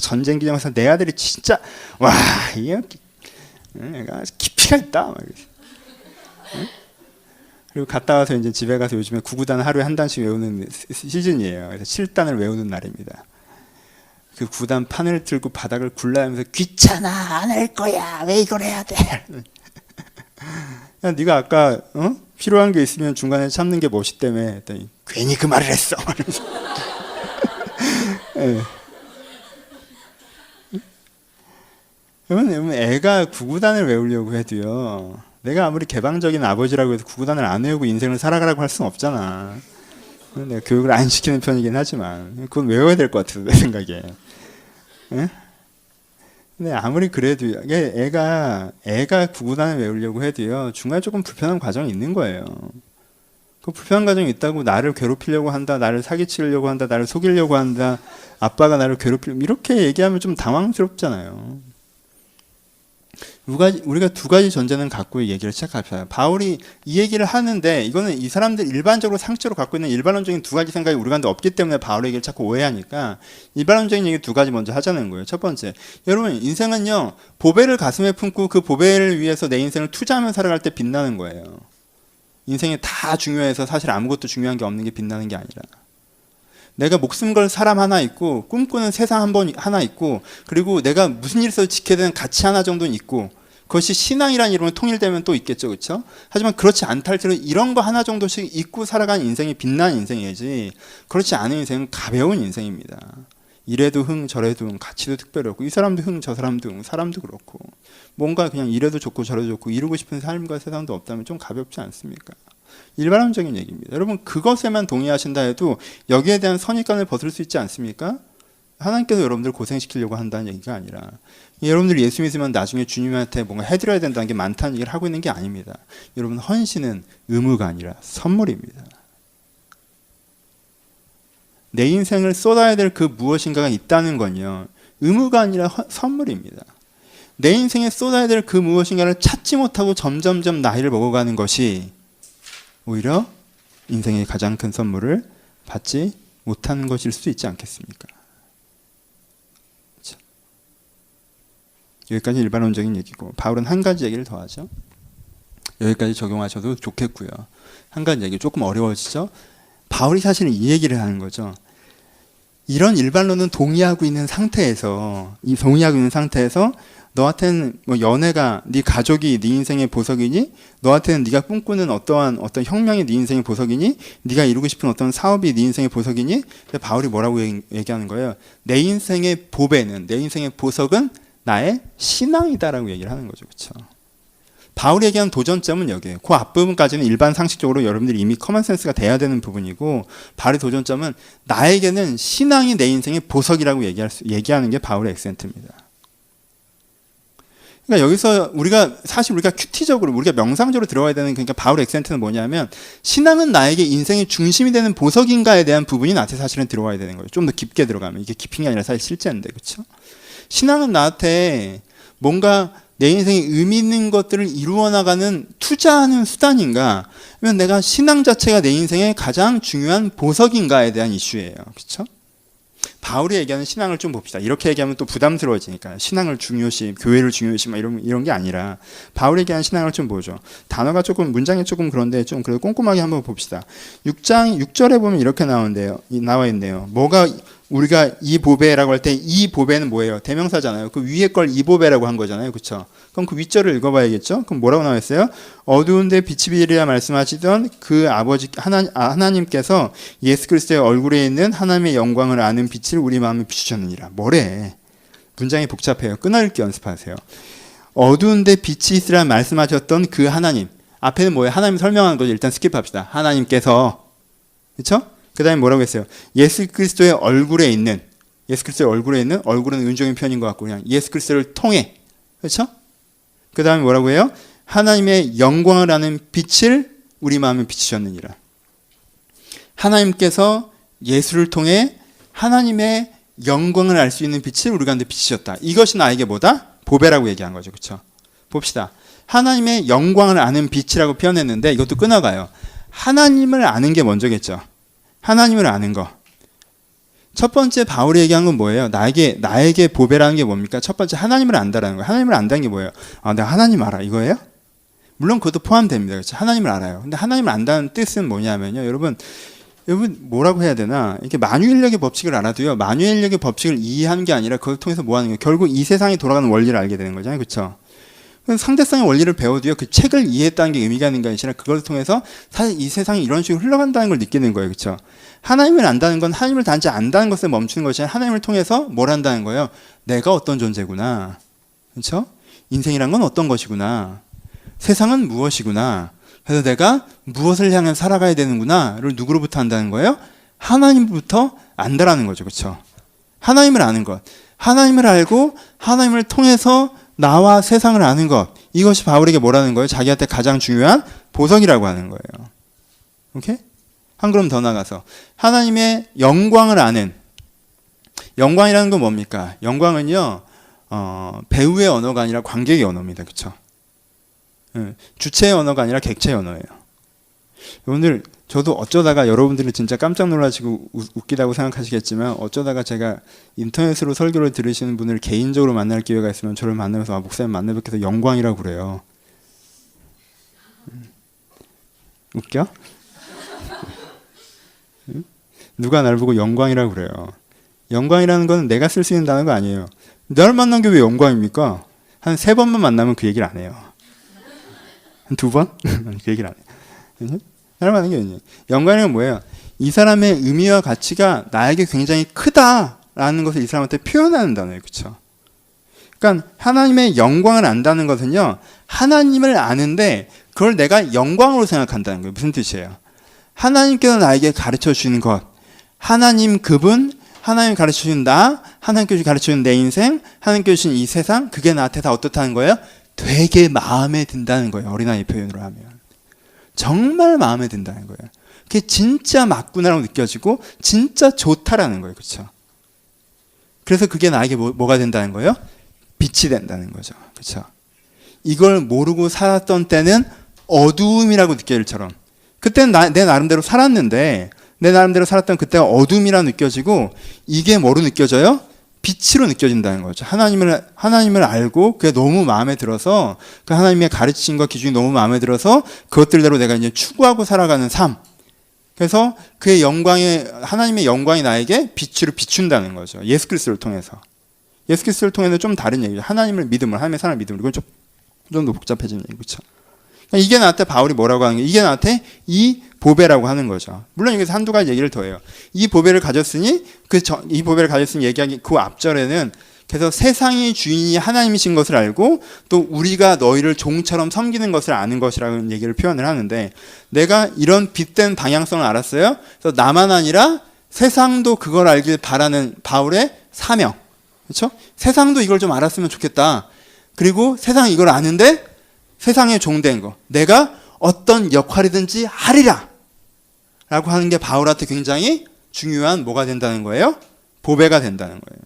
전쟁 기념에서 내 아들이 진짜 와 이게 얘가 깊이가 있다 막 그리고 갔다 와서 이제 집에 가서 요즘에 구구단 하루에 한 단씩 외우는 시즌이에요. 그래서 7단을 외우는 날입니다. 그 구단 판을 들고 바닥을 굴러가면서 귀찮아 안 할 거야 왜 이걸 해야 돼? 야, 네가 아까 필요한 게 있으면 중간에 참는 게 멋있다며 했더니 괜히 그 말을 했어. 네. 그러면 애가 구구단을 외우려고 해도요. 내가 아무리 개방적인 아버지라고 해서 구구단을 안 외우고 인생을 살아가라고 할 수는 없잖아. 내가 교육을 안 시키는 편이긴 하지만 그건 외워야 될 것 같아 내 생각에. 예? 근데 아무리 그래도 애가 구구단을 외우려고 해도요 중간에 조금 불편한 과정이 있는 거예요. 그 불편한 과정이 있다고 나를 괴롭히려고 한다, 나를 사기치려고 한다, 나를 속이려고 한다, 아빠가 나를 괴롭히려고 이렇게 얘기하면 좀 당황스럽잖아요. 우리가 두 가지 전제는 갖고 이 얘기를 시작합시다. 바울이 이 얘기를 하는데 이거는 이 사람들 일반적으로 상식적으로 갖고 있는 일반론적인 두 가지 생각이 우리한테 없기 때문에 바울의 얘기를 자꾸 오해하니까 일반론적인 얘기 두 가지 먼저 하자는 거예요. 첫 번째, 여러분 인생은요 보배를 가슴에 품고 그 보배를 위해서 내 인생을 투자하며 살아갈 때 빛나는 거예요. 인생이 다 중요해서 사실 아무것도 중요한 게 없는 게 빛나는 게 아니라 내가 목숨 걸 사람 하나 있고 꿈꾸는 세상 하나 있고 그리고 내가 무슨 일에서 지켜야 되는 가치 하나 정도는 있고 그것이 신앙이라는 이름으로 통일되면 또 있겠죠. 그렇죠? 하지만 그렇지 않다 할지라도 이런 거 하나 정도씩 잊고 살아가는 인생이 빛나는 인생이지 그렇지 않은 인생은 가벼운 인생입니다. 이래도 흥 저래도 흥 가치도 특별히 없고 이 사람도 흥 저 사람도 흥 사람도 그렇고 뭔가 그냥 이래도 좋고 저래도 좋고 이루고 싶은 삶과 세상도 없다면 좀 가볍지 않습니까? 일반론적인 얘기입니다. 여러분 그것에만 동의하신다 해도 여기에 대한 선입관을 벗을 수 있지 않습니까? 하나님께서 여러분들 고생시키려고 한다는 얘기가 아니라 여러분들 예수 믿으면 나중에 주님한테 뭔가 해드려야 된다는 게 많다는 얘기를 하고 있는 게 아닙니다. 여러분 헌신은 의무가 아니라 선물입니다. 내 인생을 쏟아야 될 그 무엇인가가 있다는 건요 의무가 아니라 선물입니다. 내 인생에 쏟아야 될 그 무엇인가를 찾지 못하고 점점점 나이를 먹어가는 것이 오히려 인생의 가장 큰 선물을 받지 못하는 것일 수 있지 않겠습니까? 그렇죠? 여기까지 일반론적인 얘기고 바울은 한 가지 얘기를 더 하죠. 여기까지 적용하셔도 좋겠고요. 한 가지 얘기 조금 어려워지죠. 바울이 사실은 이 얘기를 하는 거죠. 이런 일반론은 동의하고 있는 상태에서 너한테는 뭐 연애가 네 가족이 네 인생의 보석이니 너한테는 네가 꿈꾸는 어떤 혁명이 네 인생의 보석이니 네가 이루고 싶은 어떤 사업이 네 인생의 보석이니 근데 바울이 뭐라고 얘기하는 거예요? 내 인생의 보배는 내 인생의 보석은 나의 신앙이다라고 얘기를 하는 거죠. 그렇죠? 바울이 얘기한 도전점은 여기에요. 그 앞부분까지는 일반 상식적으로 여러분들이 이미 커먼센스가 돼야 되는 부분이고 바울의 도전점은 나에게는 신앙이 내 인생의 보석이라고 얘기하는 게 바울의 액센트입니다. 그러니까 여기서 우리가 큐티적으로 우리가 명상적으로 들어가야 되는 그러니까 바울의 액센트는 뭐냐면 신앙은 나에게 인생의 중심이 되는 보석인가에 대한 부분이 나한테 사실은 들어와야 되는 거예요. 좀 더 깊게 들어가면 이게 깊은 게 아니라 사실 실제인데 그렇죠? 신앙은 나한테 뭔가 내 인생에 의미 있는 것들을 이루어 나가는 투자하는 수단인가? 아니면 내가 신앙 자체가 내 인생의 가장 중요한 보석인가에 대한 이슈예요. 그렇죠? 바울이 얘기하는 신앙을 좀 봅시다. 이렇게 얘기하면 또 부담스러워지니까 신앙을 중요시, 교회를 중요시 막 이런 게 아니라 바울이 얘기하는 신앙을 좀 보죠. 단어가 조금 문장이 조금 그런데 좀 그래도 꼼꼼하게 한번 봅시다. 6장 6절에 보면 이렇게 나와 있네요. 뭐가 우리가 이 보배라고 할 때 이 보배는 뭐예요? 대명사잖아요. 그 위에 걸 이 보배라고 한 거잖아요. 그렇죠? 그럼 그 윗절을 읽어봐야겠죠? 그럼 뭐라고 나와 있어요? 어두운데 빛이 비리라 말씀하시던 그 아버지 하나님께서 예수 그리스도의 얼굴에 있는 하나님의 영광을 아는 빛을 우리 마음에 비추셨느니라. 뭐래? 문장이 복잡해요. 끊어읽기 연습하세요. 어두운데 빛이 있으라 말씀하셨던 그 하나님. 앞에는 뭐예요? 하나님 설명하는 거죠. 일단 스킵합시다. 하나님께서 그렇죠? 그 다음에 뭐라고 했어요? 예수 그리스도의 얼굴에 있는 얼굴은 은종인 표현인 것 같고 그냥 예수 그리스도를 통해 그렇죠? 그 다음에 뭐라고 해요? 하나님의 영광을 아는 빛을 우리 마음에 비추셨느니라. 하나님께서 예수를 통해 하나님의 영광을 알 수 있는 빛을 우리 가운데 비치셨다. 이것이 나에게 뭐다? 보배라고 얘기한 거죠. 그렇죠? 봅시다. 하나님의 영광을 아는 빛이라고 표현했는데 이것도 끊어가요. 하나님을 아는 게 먼저겠죠. 하나님을 아는 거. 첫 번째 바울이 얘기한 건 뭐예요? 나에게 보배라는 게 뭡니까? 첫 번째 하나님을 안다라는 거예요. 하나님을 안다는 게 뭐예요? 내가 하나님 알아. 이거예요? 물론 그것도 포함됩니다. 그렇죠? 하나님을 알아요. 근데 하나님을 안다는 뜻은 뭐냐면요. 여러분 뭐라고 해야 되나? 이렇게 만유인력의 법칙을 알아도요. 만유인력의 법칙을 이해하는 게 아니라 그걸 통해서 뭐 하는 거예요? 결국 이 세상이 돌아가는 원리를 알게 되는 거잖아요. 그렇죠? 상대성의 원리를 배워도요. 그 책을 이해했다는 게 의미가 있는 게 아니라 그걸 통해서 사실 이 세상이 이런 식으로 흘러간다는 걸 느끼는 거예요. 그렇죠? 하나님을 안다는 건 하나님을 단지 안다는 것에 멈추는 것이 아니라 하나님을 통해서 뭘 한다는 거예요? 내가 어떤 존재구나. 그렇죠? 인생이란 건 어떤 것이구나. 세상은 무엇이구나. 그래서 내가 무엇을 향해 살아가야 되는구나를 누구로부터 한다는 거예요? 하나님부터 안다라는 거죠. 그렇죠? 하나님을 아는 것. 하나님을 알고 하나님을 통해서 나와 세상을 아는 것. 이것이 바울에게 뭐라는 거예요? 자기한테 가장 중요한 보석이라고 하는 거예요. 오케이? 한 걸음 더 나가서 하나님의 영광을 아는. 영광이라는 건 뭡니까? 영광은요. 배우의 언어가 아니라 관객의 언어입니다. 그렇죠? 주체의 언어가 아니라 객체의 언어예요. 오늘 저도 어쩌다가 여러분들이 진짜 깜짝 놀라시고 웃기다고 생각하시겠지만 어쩌다가 제가 인터넷으로 설교를 들으시는 분을 개인적으로 만날 기회가 있으면 저를 만나면서 목사님 만나뵙게 해서 영광이라고 그래요. 웃겨? 누가 날 보고 영광이라고 그래요. 영광이라는 건 내가 쓸 수 있는 단어가 아니에요. 날 만난 게 왜 영광입니까? 한 3번만 만나면 그 얘기를 안 해요. 한 2번? 그 얘기를 안 해요. 날 만난 게 아니에요. 영광이란 뭐예요? 이 사람의 의미와 가치가 나에게 굉장히 크다라는 것을 이 사람한테 표현하는 단어예요. 그렇죠? 그러니까 하나님의 영광을 안다는 것은요. 하나님을 아는데 그걸 내가 영광으로 생각한다는 거예요. 무슨 뜻이에요? 하나님께서 나에게 가르쳐 주시는 것, 하나님 그분, 하나님 가르쳐 주신 나, 하나님께서 가르쳐 주신 내 인생, 하나님께서 주신 이 세상, 그게 나한테 다 어떻다는 거예요? 되게 마음에 든다는 거예요. 어린아이 표현으로 하면. 정말 마음에 든다는 거예요. 그게 진짜 맞구나라고 느껴지고 진짜 좋다라는 거예요. 그렇죠? 그래서 그게 나에게 뭐가 된다는 거예요? 빛이 된다는 거죠. 그렇죠? 이걸 모르고 살았던 때는 어두움이라고 느껴질 처럼. 그때는 내 나름대로 살았는데 내 나름대로 살았던 그때가 어둠이라 느껴지고 이게 뭐로 느껴져요? 빛으로 느껴진다는 거죠. 하나님을 알고 그게 너무 마음에 들어서 그 하나님의 가르침과 기준이 너무 마음에 들어서 그것들대로 내가 이제 추구하고 살아가는 삶. 그래서 그의 하나님의 영광이 나에게 빛으로 비춘다는 거죠. 예수 그리스도를 통해서. 예수 그리스도를 통해서 좀 다른 얘기죠. 하나님의 사람을 믿음으로. 이건 좀 더 복잡해지는 얘기. 그렇죠? 이게 나한테 바울이 뭐라고 하는 게 이게 나한테 이 보배라고 하는 거죠. 물론 여기서 한두 가지 얘기를 더 해요. 이 보배를 가졌으니 얘기하기 그 앞절에는 그래서 세상의 주인이 하나님이신 것을 알고 또 우리가 너희를 종처럼 섬기는 것을 아는 것이라는 얘기를 표현을 하는데 내가 이런 빛된 방향성을 알았어요. 그래서 나만 아니라 세상도 그걸 알길 바라는 바울의 사명. 그렇죠? 세상도 이걸 좀 알았으면 좋겠다. 그리고 세상이 이걸 아는데 세상에 종된 거. 내가 어떤 역할이든지 하리라. 라고 하는 게 바울한테 굉장히 중요한 뭐가 된다는 거예요? 보배가 된다는 거예요.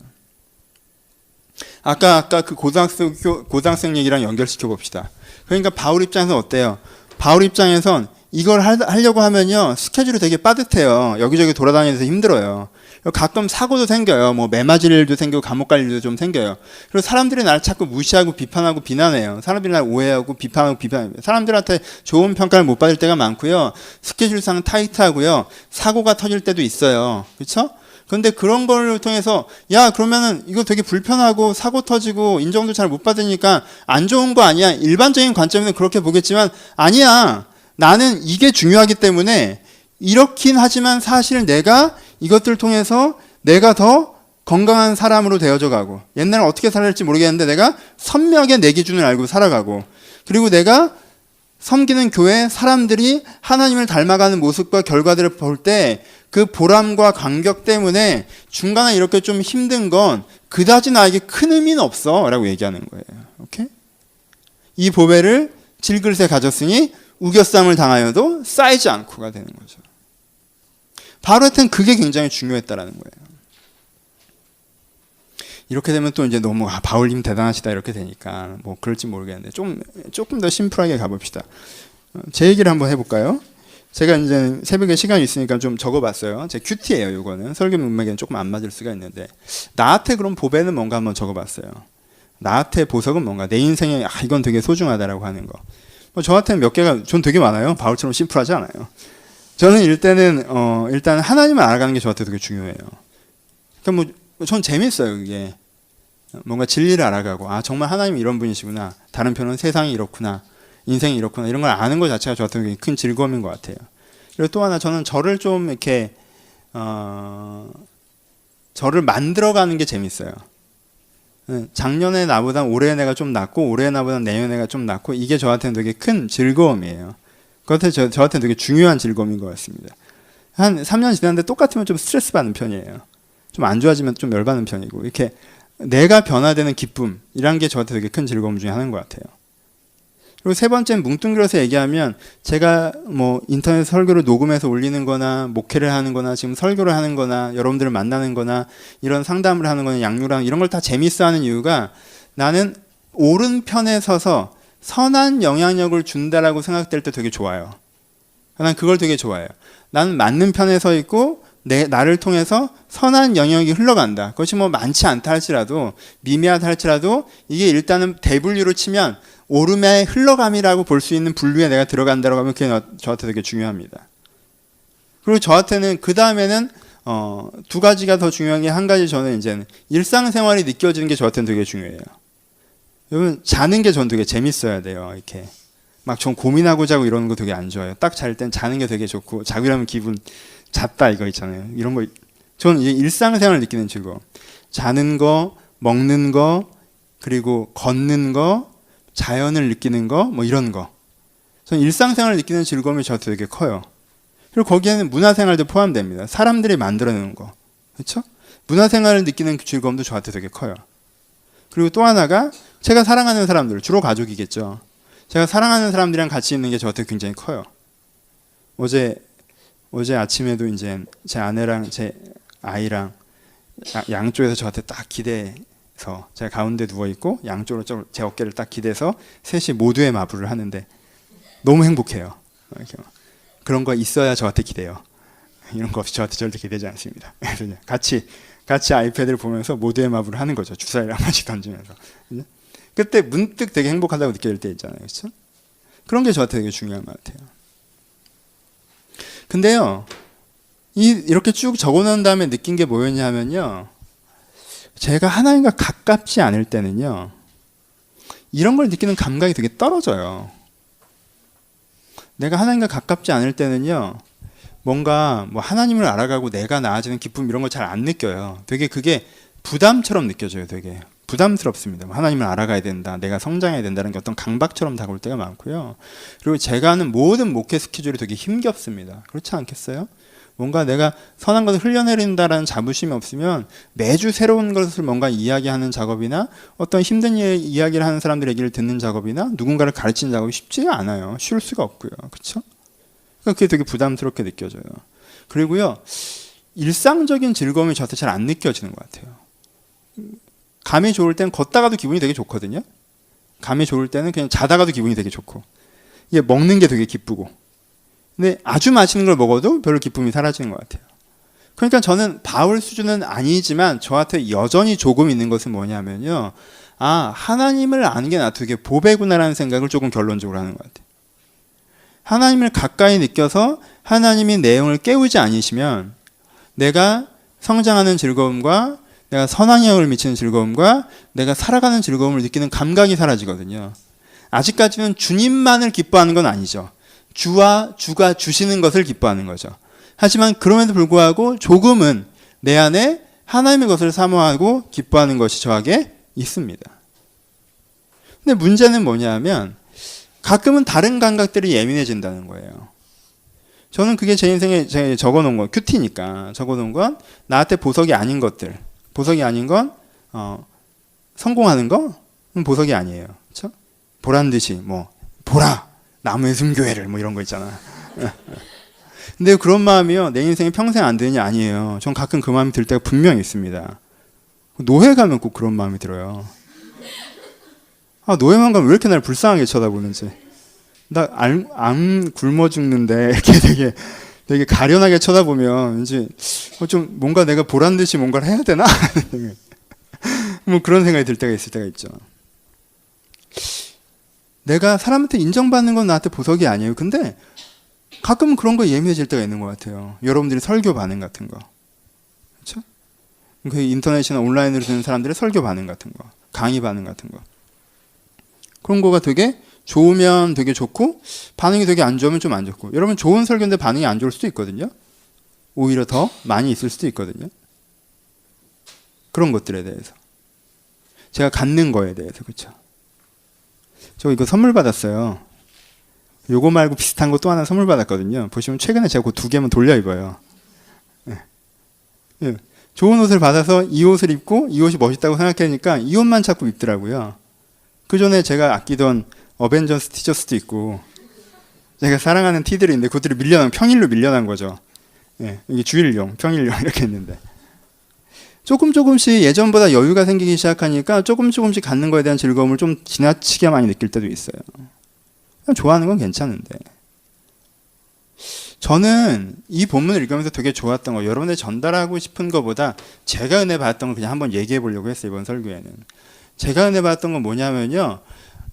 아까 그 고등학생 얘기랑 연결시켜 봅시다. 그러니까 바울 입장에서는 어때요? 바울 입장에선 이걸 하려고 하면요. 스케줄이 되게 빠듯해요. 여기저기 돌아다니면서 힘들어요. 가끔 사고도 생겨요. 뭐 매맞을 일도 생기고 감옥 갈 일도 좀 생겨요. 그리고 사람들이 나를 자꾸 무시하고 비판하고 비난해요. 사람들이 나를 오해하고 비판하고 비판해요. 사람들한테 좋은 평가를 못 받을 때가 많고요. 스케줄상 타이트하고요. 사고가 터질 때도 있어요. 그렇죠? 그런데 그런 걸 통해서 야 그러면은 이거 되게 불편하고 사고 터지고 인정도 잘 못 받으니까 안 좋은 거 아니야? 일반적인 관점에서 그렇게 보겠지만 아니야. 나는 이게 중요하기 때문에 이렇긴 하지만 사실 내가 이것들을 통해서 내가 더 건강한 사람으로 되어져 가고 옛날에 어떻게 살아야 할지 모르겠는데 내가 선명하게 내 기준을 알고 살아가고 그리고 내가 섬기는 교회 사람들이 하나님을 닮아가는 모습과 결과들을 볼 때 그 보람과 감격 때문에 중간에 이렇게 좀 힘든 건 그다지 나에게 큰 의미는 없어 라고 얘기하는 거예요. 오케이? 이 보배를 질그릇에 가졌으니 우겨쌈을 당하여도 쌓이지 않고가 되는 거죠. 바울한테는 그게 굉장히 중요했다라는 거예요. 이렇게 되면 또 이제 너무 바울님 대단하시다 이렇게 되니까 뭐 그럴지 모르겠는데 조금 더 심플하게 가봅시다. 제 얘기를 한번 해볼까요? 제가 이제 새벽에 시간이 있으니까 좀 적어봤어요. 제 큐티예요. 이거는 설교 문맥에는 조금 안 맞을 수가 있는데 나한테 그럼 보배는 뭔가 한번 적어봤어요. 나한테 보석은 뭔가 내 인생에 이건 되게 소중하다라고 하는 거. 뭐 저한테는 몇 개가 전 되게 많아요. 바울처럼 심플하지 않아요. 저는 일단 하나님을 알아가는 게 저한테 되게 중요해요. 그러니까 뭐 전 재밌어요. 그게 뭔가 진리를 알아가고 정말 하나님이 이런 분이시구나. 다른 편은 세상이 이렇구나. 인생이 이렇구나. 이런 걸 아는 것 자체가 저한테 굉장히 큰 즐거움인 것 같아요. 그리고 또 하나 저는 저를 좀 이렇게 저를 만들어가는 게 재밌어요. 작년에 나보다 올해 내가 좀 낫고 올해 나보다 내년 내가 좀 낫고 이게 저한테는 되게 큰 즐거움이에요. 그것도 저한테는 되게 중요한 즐거움인 것 같습니다. 한 3년 지났는데 똑같으면 좀 스트레스 받는 편이에요. 좀 안 좋아지면 좀 열받는 편이고 이렇게 내가 변화되는 기쁨이란 게 저한테 되게 큰 즐거움 중에 하나인 것 같아요. 그리고 세 번째는 뭉뚱그려서 얘기하면 제가 뭐 인터넷 설교를 녹음해서 올리는 거나 목회를 하는 거나 지금 설교를 하는 거나 여러분들을 만나는 거나 이런 상담을 하는 거나 양육을 이런 걸 다 재밌어 하는 이유가 나는 옳은 편에 서서 선한 영향력을 준다라고 생각될 때 되게 좋아요. 난 그걸 되게 좋아해요. 나는 맞는 편에 서 있고 나를 통해서 선한 영역이 흘러간다. 그것이 뭐 많지 않다 할지라도 미미하다 할지라도 이게 일단은 대분류로 치면 오름의 흘러감이라고 볼 수 있는 분류에 내가 들어간다고 하면 그게 저한테 되게 중요합니다. 그리고 저한테는 그 다음에는 두 가지가 더 중요한 게 한 가지 저는 이제는 일상생활이 느껴지는 게 저한테는 되게 중요해요. 여러분 자는 게 전 되게 재밌어야 돼요. 이렇게 막 전 고민하고 자고 이러는 거 되게 안 좋아해요. 딱 잘 땐 자는 게 되게 좋고 자고 일하면 기분 잤다 이거 있잖아요. 이런 거 저는 이제 일상생활을 느끼는 즐거움. 자는 거, 먹는 거, 그리고 걷는 거, 자연을 느끼는 거, 뭐 이런 거. 저는 일상생활을 느끼는 즐거움이 저한테 되게 커요. 그리고 거기에는 문화생활도 포함됩니다. 사람들이 만들어내는 거, 그렇죠? 문화생활을 느끼는 즐거움도 저한테 되게 커요. 그리고 또 하나가 제가 사랑하는 사람들, 주로 가족이겠죠. 제가 사랑하는 사람들이랑 같이 있는 게 저한테 굉장히 커요. 어제 아침에도 이제 제 아내랑 제 아이랑 양쪽에서 저한테 딱 기대서 제가 가운데 누워 있고 양쪽으로 제 어깨를 딱 기대서 셋이 모두의 마블을 하는데 너무 행복해요. 그런 거 있어야 저한테 기대요. 이런 거 없이 저한테 절대 기대지 않습니다. 같이 아이패드를 보면서 모두의 마블을 하는 거죠. 주사위를 한 번씩 던지면서. 그때 문득 되게 행복하다고 느낄 때 있잖아요. 그렇죠? 그런 게 저한테 되게 중요한 것 같아요. 근데요, 이렇게 쭉 적어놓은 다음에 느낀 게 뭐였냐면요, 제가 하나님과 가깝지 않을 때는요, 이런 걸 느끼는 감각이 되게 떨어져요. 내가 하나님과 가깝지 않을 때는요, 뭔가 뭐 하나님을 알아가고 내가 나아지는 기쁨 이런 걸 잘 안 느껴요. 되게 그게 부담처럼 느껴져요. 되게 부담스럽습니다. 하나님을 알아가야 된다, 내가 성장해야 된다는 게 어떤 강박처럼 다가올 때가 많고요. 그리고 제가 하는 모든 목회 스케줄이 되게 힘겹습니다. 그렇지 않겠어요? 뭔가 내가 선한 것을 흘려내린다라는 자부심이 없으면 매주 새로운 것을 뭔가 이야기하는 작업이나 어떤 힘든 이야기를 하는 사람들의 얘기를 듣는 작업이나 누군가를 가르치는 작업이 쉽지가 않아요. 쉬울 수가 없고요. 그렇죠? 그러니까 그게 되게 부담스럽게 느껴져요. 그리고요, 일상적인 즐거움이 저한테 잘 안 느껴지는 것 같아요. 감이 좋을 땐 걷다가도 기분이 되게 좋거든요. 감이 좋을 때는 그냥 자다가도 기분이 되게 좋고, 이게 먹는 게 되게 기쁘고, 근데 아주 맛있는 걸 먹어도 별로 기쁨이 사라지는 것 같아요. 그러니까 저는 바울 수준은 아니지만 저한테 여전히 조금 있는 것은 뭐냐면요, 하나님을 아는 게 나한테 되게 보배구나라는 생각을 조금 결론적으로 하는 것 같아요. 하나님을 가까이 느껴서 하나님이 내용을 깨우지 않으시면 내가 성장하는 즐거움과 내가 선한 영향을 미치는 즐거움과 내가 살아가는 즐거움을 느끼는 감각이 사라지거든요. 아직까지는 주님만을 기뻐하는 건 아니죠. 주가 주시는 것을 기뻐하는 거죠. 하지만 그럼에도 불구하고 조금은 내 안에 하나님의 것을 사모하고 기뻐하는 것이 저에게 있습니다. 근데 문제는 뭐냐면 가끔은 다른 감각들이 예민해진다는 거예요. 저는 그게 제 인생에 제가 적어놓은 거, 큐티니까 적어놓은 건 나한테 보석이 아닌 것들, 보석이 아닌 건 성공하는 거 보석이 아니에요. 그렇죠? 보란 듯이 뭐 보라 나무의 순교회를 뭐 이런 거 있잖아. 근데 그런 마음이요, 내 인생이 평생 안 되느냐? 아니에요. 전 가끔 그 마음이 들 때가 분명히 있습니다. 노회 가면 꼭 그런 마음이 들어요. 아, 노회만 가면 왜 이렇게 날 불쌍하게 쳐다보는지. 나 안 굶어 죽는데 이렇게 되게 가련하게 쳐다보면 왠지 좀 뭔가 내가 보란 듯이 뭔가를 해야 되나? 뭐 그런 생각이 들 때가 있을 때가 있죠. 내가 사람한테 인정받는 건 나한테 보석이 아니에요. 근데 가끔은 그런 거에 예민해질 때가 있는 것 같아요. 여러분들이 설교 반응 같은 거. 그렇죠? 그 인터넷이나 온라인으로 듣는 사람들의 설교 반응 같은 거, 강의 반응 같은 거. 그런 거가 되게 좋으면 되게 좋고 반응이 되게 안 좋으면 좀 안 좋고. 여러분 좋은 설교인데 반응이 안 좋을 수도 있거든요. 오히려 더 많이 있을 수도 있거든요. 그런 것들에 대해서. 제가 갖는 거에 대해서. 그렇죠? 저 이거 선물 받았어요. 요거 말고 비슷한 거 또 하나 선물 받았거든요. 보시면 최근에 제가 그 2개만 돌려 입어요. 예. 예. 좋은 옷을 받아서 이 옷을 입고 이 옷이 멋있다고 생각하니까 이 옷만 자꾸 입더라고요. 그 전에 제가 아끼던 어벤져스 티셔츠도 있고 제가 사랑하는 티들이 있는데 그것들이 평일로 밀려난 거죠. 예. 이게 주일용, 평일용 이렇게 했는데 조금씩 예전보다 여유가 생기기 시작하니까 조금씩 갖는 거에 대한 즐거움을 좀 지나치게 많이 느낄 때도 있어요. 그냥 좋아하는 건 괜찮은데. 저는 이 본문을 읽으면서 되게 좋았던 거, 여러분들 전달하고 싶은 것보다 제가 은혜 받았던 걸 그냥 한번 얘기해 보려고 했어요. 이번 설교에는. 제가 은혜 받았던 건 뭐냐면요,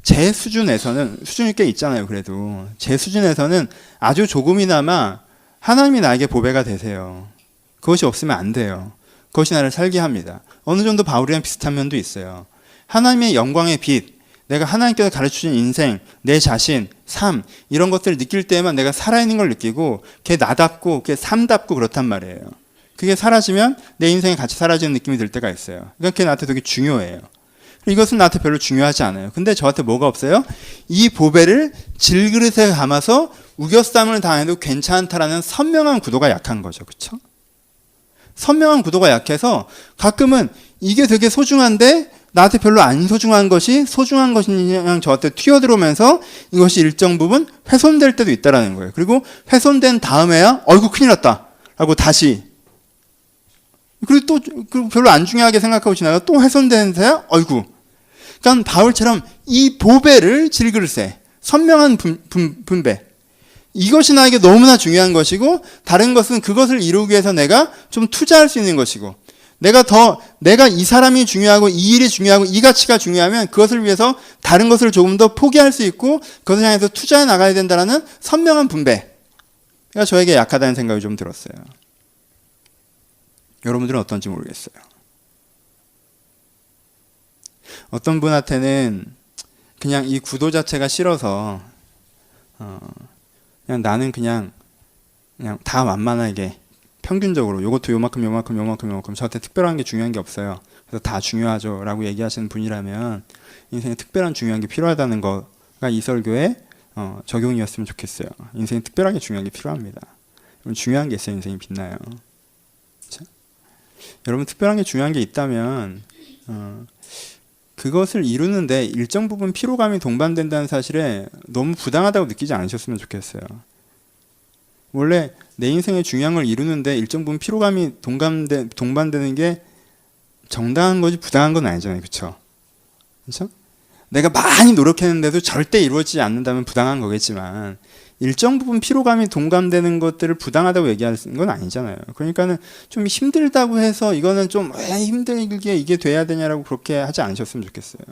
제 수준에서는, 수준이 꽤 있잖아요. 그래도 제 수준에서는 아주 조금이나마 하나님이 나에게 보배가 되세요. 그것이 없으면 안 돼요. 그것이 나를 살게 합니다. 어느 정도 바울이랑 비슷한 면도 있어요. 하나님의 영광의 빛, 내가 하나님께서 가르쳐준 인생, 내 자신, 삶, 이런 것들을 느낄 때만 내가 살아있는 걸 느끼고 그게 나답고 그게 삶답고 그렇단 말이에요. 그게 사라지면 내 인생이 같이 사라지는 느낌이 들 때가 있어요. 그러니까 그게 나한테 되게 중요해요. 이것은 나한테 별로 중요하지 않아요. 근데 저한테 뭐가 없어요? 이 보배를 질그릇에 담아서 우겨쌈을 당해도 괜찮다라는 선명한 구도가 약한 거죠. 그렇죠? 선명한 구도가 약해서 가끔은 이게 되게 소중한데 나한테 별로 안 소중한 것이 소중한 것이 그냥 저한테 튀어들어오면서 이것이 일정 부분 훼손될 때도 있다는 거예요. 그리고 훼손된 다음에야 어이구 큰일 났다 라고 다시, 그리고 또 별로 안 중요하게 생각하고 지나가 또 훼손되는데야 어이구. 그러니까 바울처럼 이 보배를 질그릇에 선명한 분배, 이것이 나에게 너무나 중요한 것이고 다른 것은 그것을 이루기 위해서 내가 좀 투자할 수 있는 것이고, 내가 이 사람이 중요하고 이 일이 중요하고 이 가치가 중요하면 그것을 위해서 다른 것을 조금 더 포기할 수 있고 그것을 향해서 투자해 나가야 된다는 선명한 분배가 저에게 약하다는 생각이 좀 들었어요. 여러분들은 어떤지 모르겠어요. 어떤 분한테는 그냥 이 구도 자체가 싫어서 그냥 나는 그냥 다 만만하게 평균적으로 요것도 요만큼 저한테 특별한 게 중요한 게 없어요. 그래서 다 중요하죠 라고 얘기하시는 분이라면 인생에 특별한 중요한 게 필요하다는 거가 이 설교의 적용이었으면 좋겠어요. 인생에 특별하게 중요한 게 필요합니다. 여러분 중요한 게 있어요. 인생이 빛나요. 그렇죠? 여러분 특별한 게 중요한 게 있다면 그것을 이루는데 일정 부분 피로감이 동반된다는 사실에 너무 부당하다고 느끼지 않으셨으면 좋겠어요. 원래 내 인생의 중요한 걸 이루는데 일정 부분 피로감이 동반되는 게 정당한 거지 부당한 건 아니잖아요. 그렇죠? 그렇죠? 내가 많이 노력했는데도 절대 이루어지지 않는다면 부당한 거겠지만 일정 부분 피로감이 동감되는 것들을 부당하다고 얘기하는 건 아니잖아요. 그러니까는 좀 힘들다고 해서 이거는 좀 왜 힘들게 이게 돼야 되냐라고 그렇게 하지 않으셨으면 좋겠어요.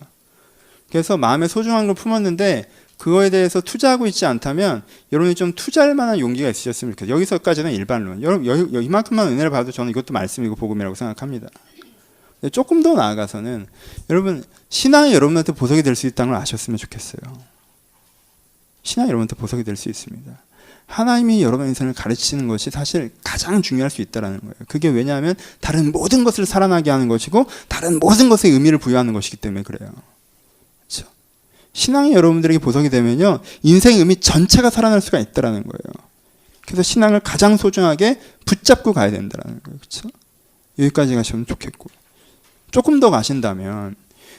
그래서 마음에 소중한 걸 품었는데 그거에 대해서 투자하고 있지 않다면 여러분이 좀 투자할 만한 용기가 있으셨으면 좋겠어요. 여기서까지는 일반론. 여러분 이만큼만 은혜를 받아도 저는 이것도 말씀이고 복음이라고 생각합니다. 조금 더 나아가서는 여러분 신앙이 여러분한테 보석이 될 수 있다는 걸 아셨으면 좋겠어요. 신앙이 여러분한테 보석이 될 수 있습니다. 하나님이 여러분 인생을 가르치시는 것이 사실 가장 중요할 수 있다는 거예요. 그게 왜냐하면 다른 모든 것을 살아나게 하는 것이고 다른 모든 것에 의미를 부여하는 것이기 때문에 그래요. 그렇죠? 신앙이 여러분들에게 보석이 되면요 인생의 의미 전체가 살아날 수가 있다는 거예요. 그래서 신앙을 가장 소중하게 붙잡고 가야 된다는 거예요. 그렇죠? 여기까지 가시면 좋겠고, 조금 더 가신다면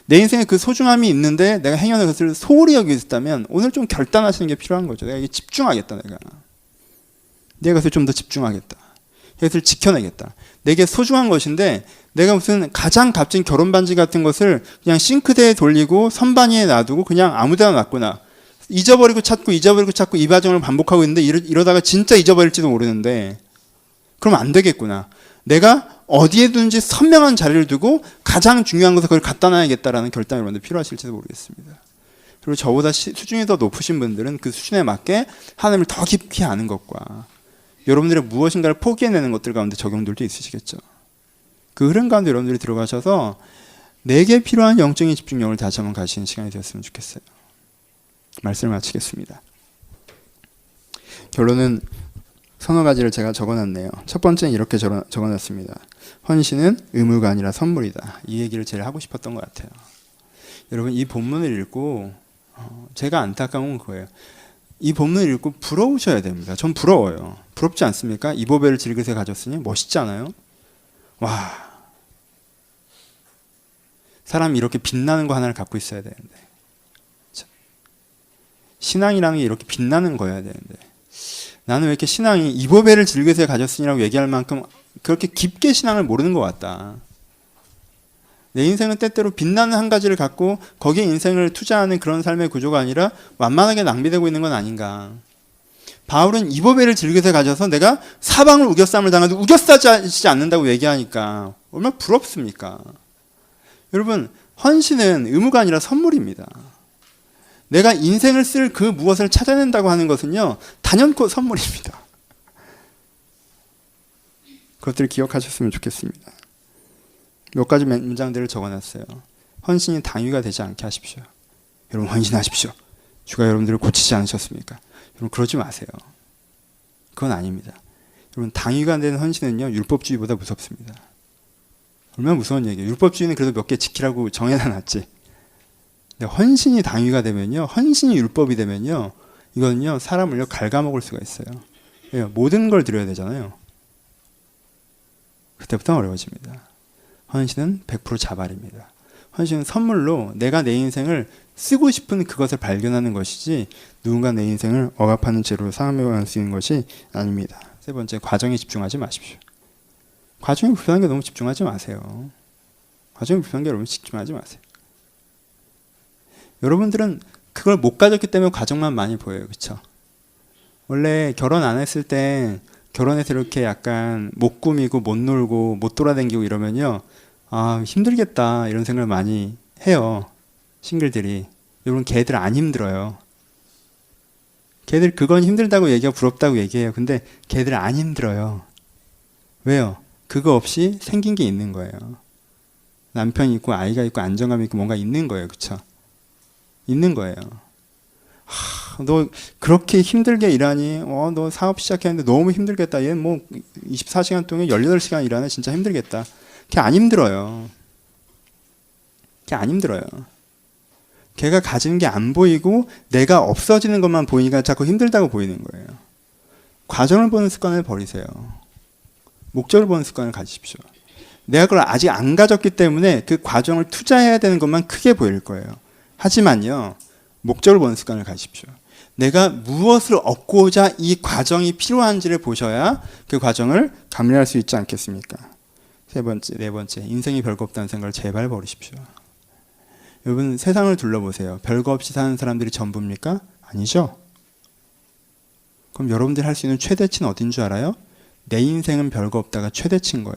내 인생에 그 소중함이 있는데 내가 행여나 그것을 소홀히 여기고 있었다면 오늘 좀 결단하시는 게 필요한 거죠. 내가 이게 집중하겠다. 내가 내가 그것을 좀 더 집중하겠다. 이것을 지켜내겠다. 내게 소중한 것인데 내가 무슨 가장 값진 결혼 반지 같은 것을 그냥 싱크대에 돌리고 선반위에 놔두고 그냥 아무데나 놨구나. 잊어버리고 찾고 이 과정을 반복하고 있는데 이러다가 진짜 잊어버릴지도 모르는데 그럼 안 되겠구나. 내가 어디에 둔지 선명한 자리를 두고 가장 중요한 것을 그걸 갖다 놔야겠다라는 결단이 여러분들 필요하실지도 모르겠습니다. 그리고 저보다 수준이 더 높으신 분들은 그 수준에 맞게 하나님을 더 깊이 아는 것과 여러분들의 무엇인가를 포기해내는 것들 가운데 적용들도 있으시겠죠. 그 흐름 가운데 여러분들이 들어가셔서 내게 필요한 영적인 집중력을 다시 한번 가시는 시간이 되었으면 좋겠어요. 말씀을 마치겠습니다. 결론은 서너 가지를 제가 적어놨네요. 첫 번째는 이렇게 적어놨습니다. 헌신은 의무가 아니라 선물이다. 이 얘기를 제일 하고 싶었던 것 같아요. 여러분 이 본문을 읽고 제가 안타까운 건 그거예요. 이 본문을 읽고 부러우셔야 됩니다. 전 부러워요. 부럽지 않습니까? 이보벨을 질그새 가졌으니 멋있지 않아요? 와, 사람이 이렇게 빛나는 거 하나를 갖고 있어야 되는데 신앙이라는 게 이렇게 빛나는 거여야 되는데 나는 왜 이렇게 신앙이 이보벨을 질그새 가졌으니라고 얘기할 만큼 그렇게 깊게 신앙을 모르는 것 같다. 내 인생은 때때로 빛나는 한 가지를 갖고 거기에 인생을 투자하는 그런 삶의 구조가 아니라 완만하게 낭비되고 있는 건 아닌가. 바울은 이보벨을 질그새 가져서 내가 사방을 우겨쌈을 당해도 우겨싸지 않는다고 얘기하니까 얼마나 부럽습니까? 여러분 헌신은 의무가 아니라 선물입니다. 내가 인생을 쓸 그 무엇을 찾아낸다고 하는 것은요 단연코 선물입니다. 그것들을 기억하셨으면 좋겠습니다. 몇 가지 문장들을 적어놨어요. 헌신이 당위가 되지 않게 하십시오. 여러분 헌신하십시오. 주가 여러분들을 고치지 않으셨습니까? 여러분 그러지 마세요. 그건 아닙니다. 여러분 당위가 되는 헌신은요 율법주의보다 무섭습니다. 얼마나 무서운 얘기예요. 율법주의는 그래도 몇 개 지키라고 정해놔놨지. 근데 헌신이 당위가 되면요, 헌신이 율법이 되면요, 이거는요 사람을요 갉아먹을 수가 있어요. 모든 걸 드려야 되잖아요. 그때부터 어려워집니다. 헌신은 100% 자발입니다. 헌신은 선물로 내가 내 인생을 쓰고 싶은 그것을 발견하는 것이지 누군가 내 인생을 억압하는 채로 사용할 수 있는 것이 아닙니다. 세 번째, 과정에 집중하지 마십시오. 과정이 불편한 게 너무 집중하지 마세요. 과정이 불편한 게 여러분 집중하지 마세요. 여러분들은 그걸 못 가졌기 때문에 과정만 많이 보여요. 그렇죠? 원래 결혼 안 했을 때 결혼해서 이렇게 약간 못 꾸미고 못 놀고 못 돌아다니고 이러면요 아 힘들겠다 이런 생각을 많이 해요. 싱글들이. 여러분 걔들 안 힘들어요. 걔들 그건 힘들다고 얘기하고 부럽다고 얘기해요. 근데 걔들 안 힘들어요. 왜요? 그거 없이 생긴 게 있는 거예요. 남편이 있고 아이가 있고 안정감이 있고 뭔가 있는 거예요. 그렇죠? 있는 거예요. 너 그렇게 힘들게 일하니? 너 사업 시작했는데 너무 힘들겠다. 얘 뭐 24시간 동안 18시간 일하네. 진짜 힘들겠다. 걔 안 힘들어요. 걔 안 힘들어요. 걔가 가진 게 안 보이고 내가 없어지는 것만 보이니까 자꾸 힘들다고 보이는 거예요. 과정을 보는 습관을 버리세요. 목적을 보는 습관을 가지십시오. 내가 그걸 아직 안 가졌기 때문에 그 과정을 투자해야 되는 것만 크게 보일 거예요. 하지만요, 목적을 보는 습관을 가지십시오. 내가 무엇을 얻고자 이 과정이 필요한지를 보셔야 그 과정을 감내할 수 있지 않겠습니까? 세 번째, 네 번째, 인생이 별거 없다는 생각을 제발 버리십시오. 여러분 세상을 둘러보세요. 별거 없이 사는 사람들이 전부입니까? 아니죠. 그럼 여러분들이 할 수 있는 최대치는 어딘 줄 알아요? 내 인생은 별거 없다가 최대치인 거예요.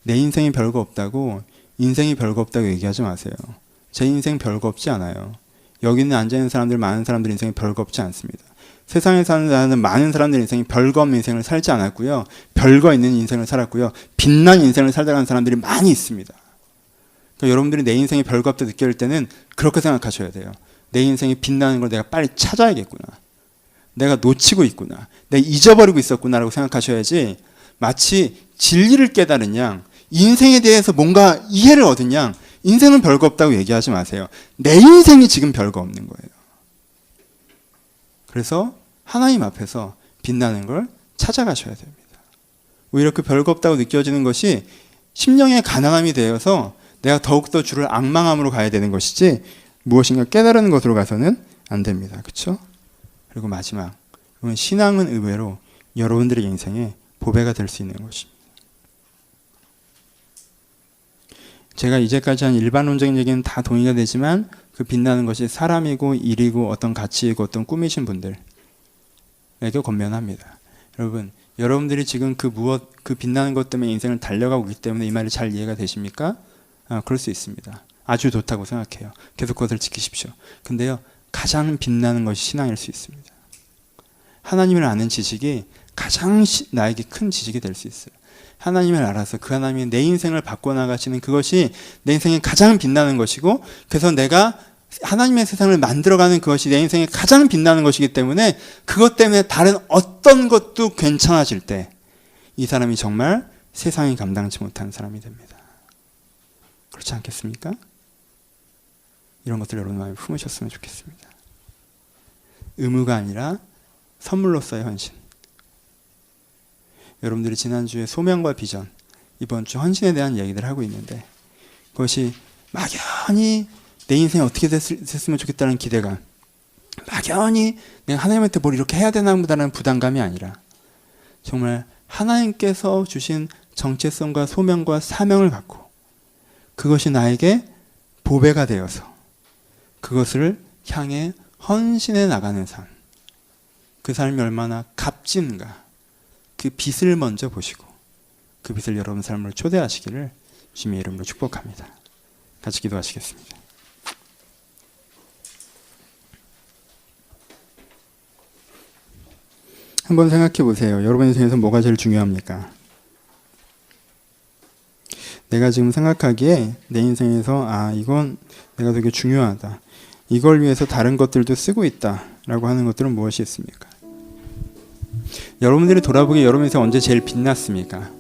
내 인생이 별거 없다고 인생이 별거 없다고 얘기하지 마세요. 제 인생 별거 없지 않아요. 여기 있는 앉아있는 사람들 많은 사람들 인생이 별거 없지 않습니다. 세상에 사는 많은 사람들 인생이 별거 없는 인생을 살지 않았고요. 별거 있는 인생을 살았고요. 빛난 인생을 살아가는 사람들이 많이 있습니다. 그러니까 여러분들이 내 인생이 별거 없다 느낄 때는 그렇게 생각하셔야 돼요. 내 인생이 빛나는 걸 내가 빨리 찾아야겠구나. 내가 놓치고 있구나. 내가 잊어버리고 있었구나라고 생각하셔야지 마치 진리를 깨달은 양, 인생에 대해서 뭔가 이해를 얻은 양, 인생은 별거 없다고 얘기하지 마세요. 내 인생이 지금 별거 없는 거예요. 그래서 하나님 앞에서 빛나는 걸 찾아가셔야 됩니다. 오히려 그 별거 없다고 느껴지는 것이 심령의 가난함이 되어서 내가 더욱더 주를 앙망함으로 가야 되는 것이지 무엇인가 깨달은 것으로 가서는 안 됩니다. 그렇죠? 그리고 마지막, 그러면 신앙은 의외로 여러분들의 인생에 보배가 될 수 있는 것입니다. 제가 이제까지 한 일반론적인 얘기는 다 동의가 되지만 그 빛나는 것이 사람이고 일이고 어떤 가치이고 어떤 꿈이신 분들에게 권면합니다. 여러분, 여러분들이 지금 그 빛나는 것 때문에 인생을 달려가고 있기 때문에 이 말이 잘 이해가 되십니까? 그럴 수 있습니다. 아주 좋다고 생각해요. 계속 그것을 지키십시오. 근데요, 가장 빛나는 것이 신앙일 수 있습니다. 하나님을 아는 지식이 가장 나에게 큰 지식이 될 수 있어요. 하나님을 알아서 그 하나님이 내 인생을 바꿔나가시는 그것이 내 인생에 가장 빛나는 것이고, 그래서 내가 하나님의 세상을 만들어가는 그것이 내 인생에 가장 빛나는 것이기 때문에 그것 때문에 다른 어떤 것도 괜찮아질 때 이 사람이 정말 세상이 감당치 못하는 사람이 됩니다. 그렇지 않겠습니까? 이런 것들 여러분 마음에 품으셨으면 좋겠습니다. 의무가 아니라 선물로서의 헌신. 여러분들이 지난주에 소명과 비전, 이번 주 헌신에 대한 얘기들을 하고 있는데 그것이 막연히 내 인생이 어떻게 됐으면 좋겠다는 기대감, 막연히 내가 하나님한테 뭘 이렇게 해야 되나 보다는 부담감이 아니라 정말 하나님께서 주신 정체성과 소명과 사명을 갖고 그것이 나에게 보배가 되어서 그것을 향해 헌신해 나가는 삶, 그 삶이 얼마나 값진가, 그 빛을 먼저 보시고 그 빛을 여러분 삶으로 초대하시기를 주님의 이름으로 축복합니다. 같이 기도하시겠습니다. 한번 생각해 보세요. 여러분 인생에서 뭐가 제일 중요합니까? 내가 지금 생각하기에 내 인생에서 이건 내가 되게 중요하다, 이걸 위해서 다른 것들도 쓰고 있다 라고 하는 것들은 무엇이 있습니까? 여러분들이 돌아보기에 여러분 인생 언제 제일 빛났습니까?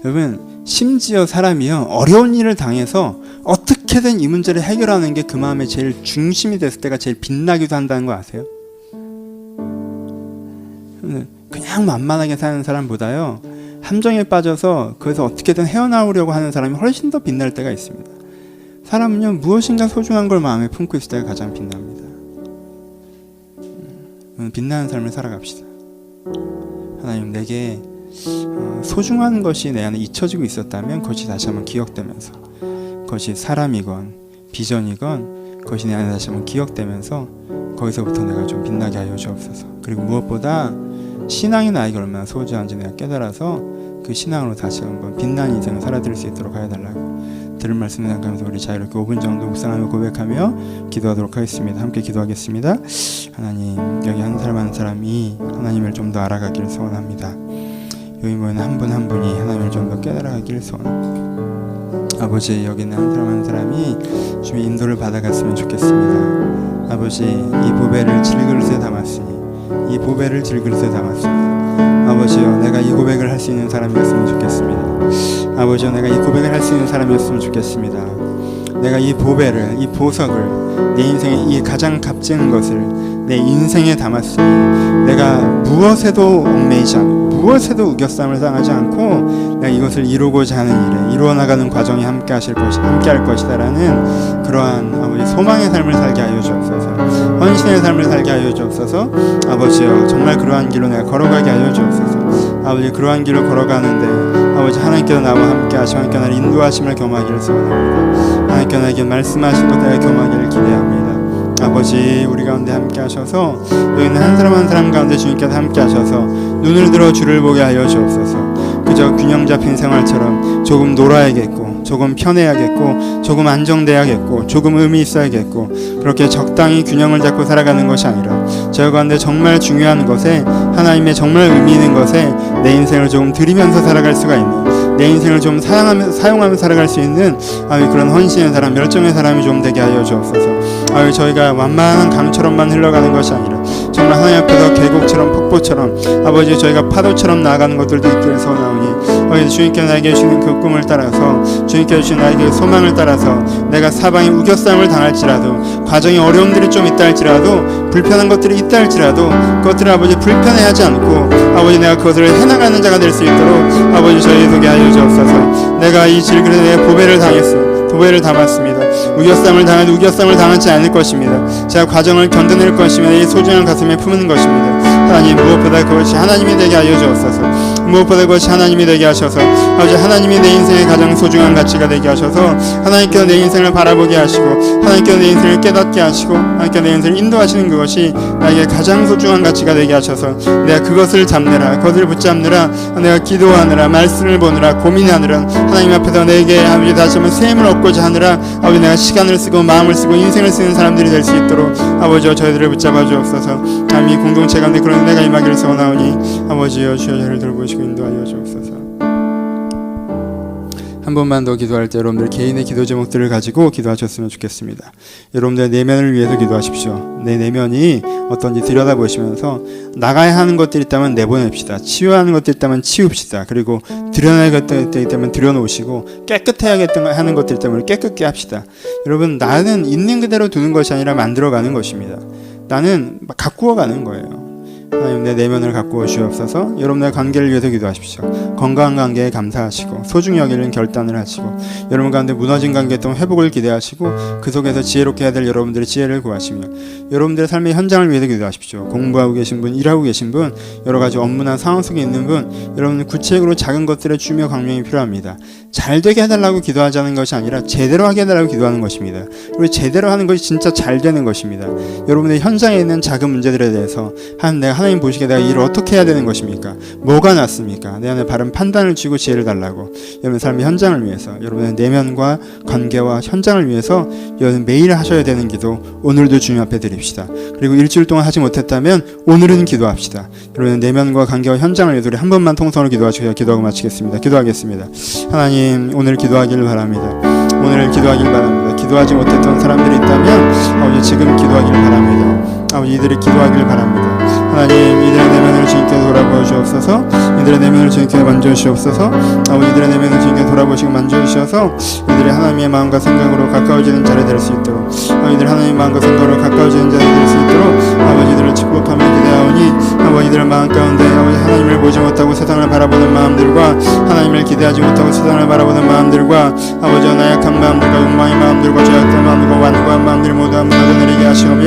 여러분, 심지어 사람이요, 어려운 일을 당해서 어떻게든 이 문제를 해결하는 게 그 마음의 제일 중심이 됐을 때가 제일 빛나기도 한다는 거 아세요? 그냥 만만하게 사는 사람보다요, 함정에 빠져서 거기서 어떻게든 헤어나오려고 하는 사람이 훨씬 더 빛날 때가 있습니다. 사람은요, 무엇인가 소중한 걸 마음에 품고 있을 때가 가장 빛납니다. 빛나는 삶을 살아갑시다. 하나님, 내게 소중한 것이 내 안에 잊혀지고 있었다면 그것이 다시 한번 기억되면서, 그것이 사람이건 비전이건 그것이 내 안에 다시 한번 기억되면서 거기서부터 내가 좀 빛나게 하여 주옵소서. 그리고 무엇보다 신앙이 나에게 얼마나 소중한지 내가 깨달아서 그 신앙으로 다시 한번 빛나는 인생을 살아드릴 수 있도록 하여달라고 들은 말씀 생각하면서 우리 자유롭게 5분 정도 묵상하며 고백하며 기도하도록 하겠습니다. 함께 기도하겠습니다. 하나님, 여기 한 사람 한 사람이 하나님을 좀 더 알아가기를 소원합니다. 여기 모이는 한 분 한 분이 하나님을 좀 더 깨달아가기를 소원합니다. 아버지, 여기는 한 사람 한 사람이 주의 인도를 받아갔으면 좋겠습니다. 아버지, 이 보배를 질그릇에 담았으니 이 보배를 질그릇에 담았습니다. 아버지여, 내가 이 고백을 할 수 있는 사람이었으면 좋겠습니다. 아버지여, 내가 이 고백을 할 수 있는 사람이었으면 좋겠습니다. 내가 이 보배를, 이 보석을, 내 인생의 이 가장 값진 것을 내 인생에 담았으니 내가 무엇에도 얽매이지 않고 무엇에도 우겨싸움을 당하지 않고 내가 이것을 이루고자 하는 일에 이루어나가는 과정이 함께 할 것이다라는 그러한 아버지 소망의 삶을 살게 하여 주옵소서. 헌신의 삶을 살게 하여 주옵소서. 아버지여, 정말 그러한 길로 내가 걸어가게 하여 주옵소서. 아버지, 그러한 길로 걸어가는데 아버지 하나님께서 나와 함께 하시고 하나님께 나를 인도하심을 경험하기를 소원합니다. 하나님께 나에게 말씀하신 것 내가 경험하기를 기대합니다. 아버지, 우리 가운데 함께 하셔서 여기는 한 사람 한 사람 가운데 주님께서 함께 하셔서 눈을 들어 주를 보게 하여 주옵소서. 그저 균형 잡힌 생활처럼 조금 놀아야겠고 조금 편해야겠고 조금 안정돼야겠고 조금 의미 있어야겠고 그렇게 적당히 균형을 잡고 살아가는 것이 아니라 저 가운데 정말 중요한 것에, 하나님의 정말 의미 있는 것에 내 인생을 조금 들이면서 살아갈 수가 있는, 내 인생을 좀 사용하며 살아갈 수 있는 그런 헌신의 사람, 열정의 사람이 좀 되게 하여 주옵소서. 저희가 완만한 강처럼만 흘러가는 것이 아니라 정말 하나님 앞에서 계곡처럼 폭포처럼 아버지 저희가 파도처럼 나아가는 것들도 있기를 소원하오니 아버지, 주님께서 나에게 주신 그 꿈을 따라서, 주님께서 주신 나에게 소망을 따라서 내가 사방에 우겨싸움을 당할지라도, 과정에 어려움들이 좀 있다 할지라도, 불편한 것들이 있다 할지라도 그것들을 아버지 불편해하지 않고 아버지 내가 그것을 해나가는 자가 될 수 있도록 아버지 저희 되게 하여 주옵소서. 내가 이 질그릇에 보배를 담았습니다. 우겨싸움을 당해도 우겨싸움을 당하지 않을 것입니다. 제가 과정을 견뎌낼 것이며 이 소중한 가슴에 품는 것입니다. 하나님 무엇보다 그것이 하나님이 되게 하여 주옵소서. 무엇보다 그것이 하나님이 되게 하셔서 아버지 하나님이 내 인생의 가장 소중한 가치가 되게 하셔서 하나님께서 내 인생을 바라보게 하시고 하나님께서 내 인생을 깨닫게 하시고 하나님께서 내 인생을 인도하시는 그것이 나에게 가장 소중한 가치가 되게 하셔서 내가 그것을 잡느라 그것을 붙잡느라 내가 기도하느라 말씀을 보느라 고민하느라 하나님 앞에서 내게 아버지 다시 한번 셈을 얻고자 하느라 아버지 내가 시간을 쓰고 마음을 쓰고 인생을 쓰는 사람들이 될 수 있도록 아버지여 저희들을 붙잡아 주옵소서. 하나님 이 공동체 가운데 그런 은혜가 임하기를 소원하오니 아버지여 주여 저를 돌보시고 인도하여 주옵소서. 한 번만 더 기도할 때 여러분들 개인의 기도 제목들을 가지고 기도하셨으면 좋겠습니다. 여러분들의 내면을 위해서 기도하십시오. 내 내면이 어떤지 들여다보시면서 나가야 하는 것들이 있다면 내보냅시다. 치워야 하는 것들이 있다면 치웁시다. 그리고 드러나야 할 것들이 있다면 들여놓으시고 깨끗해야 하는 것들이 있다면 깨끗게 합시다. 여러분 나는 있는 그대로 두는 것이 아니라 만들어가는 것입니다. 나는 가꾸어가는 거예요. 하나님 내 내면을 가꾸어 주옵소서. 여러분의 관계를 위해서 기도하십시오. 건강한 관계에 감사하시고 소중히 여기는 결단을 하시고 여러분 가운데 무너진 관계에 또 회복을 기대하시고 그 속에서 지혜롭게 해야 될 여러분들의 지혜를 구하시며 여러분들의 삶의 현장을 위해서 기도하십시오. 공부하고 계신 분, 일하고 계신 분, 여러 가지 업무나 상황 속에 있는 분, 여러분 구체적으로 작은 것들의 주며 강령이 필요합니다. 잘 되게 해달라고 기도하자는 것이 아니라 제대로 하게 해달라고 기도하는 것입니다. 그리고 제대로 하는 것이 진짜 잘 되는 것입니다. 여러분의 현장에 있는 작은 문제들에 대해서 내가 하나님 보시기에 내가 일을 어떻게 해야 되는 것입니까? 뭐가 낫습니까? 내 안에 바른 판단을 주고 지혜를 달라고 여러분 삶의 현장을 위해서 여러분의 내면과 관계와 현장을 위해서 여러분 매일 하셔야 되는 기도 오늘도 주님 앞에 드립시다. 그리고 일주일 동안 하지 못했다면 오늘은 기도합시다. 여러분의 내면과 관계와 현장을 위해서 우리 한 번만 통성으로 기도하시고 기도하고 마치겠습니다. 기도하겠습니다. 하나님 오늘 기도하기를 바랍니다. 오늘 기도하길 바랍니다. 기도하지 못했던 사람들이 있다면 아버지 지금 기도하기를 바랍니다. 아버지 이들이 기도하기를 바랍니다. 하나님 이들의 내면을 주님께 돌아보아 주옵소서. 이들의 내면을 주님께 만져주시옵소서. 아버지 이들의 내면을 주님께 돌아보시고 만져주셔서 이들의 하나님의 마음과 생각으로 가까워지는 자리 될 수 있도록 이들 하나님의 마음과 생각으로 가까워지는 자리 될 수 있도록 아버지 이들을 축복하며 기대하오니 아버지 이들의 마음 가운데 아버지 하나님을 보지 못하고 세상을 바라보는 마음들과 하나님을 기대하지 못하고 세상을 바라보는 마음들과 아버지 나약한 마음들과 욕망의 마음들과 죄악된 마음들과 완고한 마음들이 모두 무너져내리게 하시오며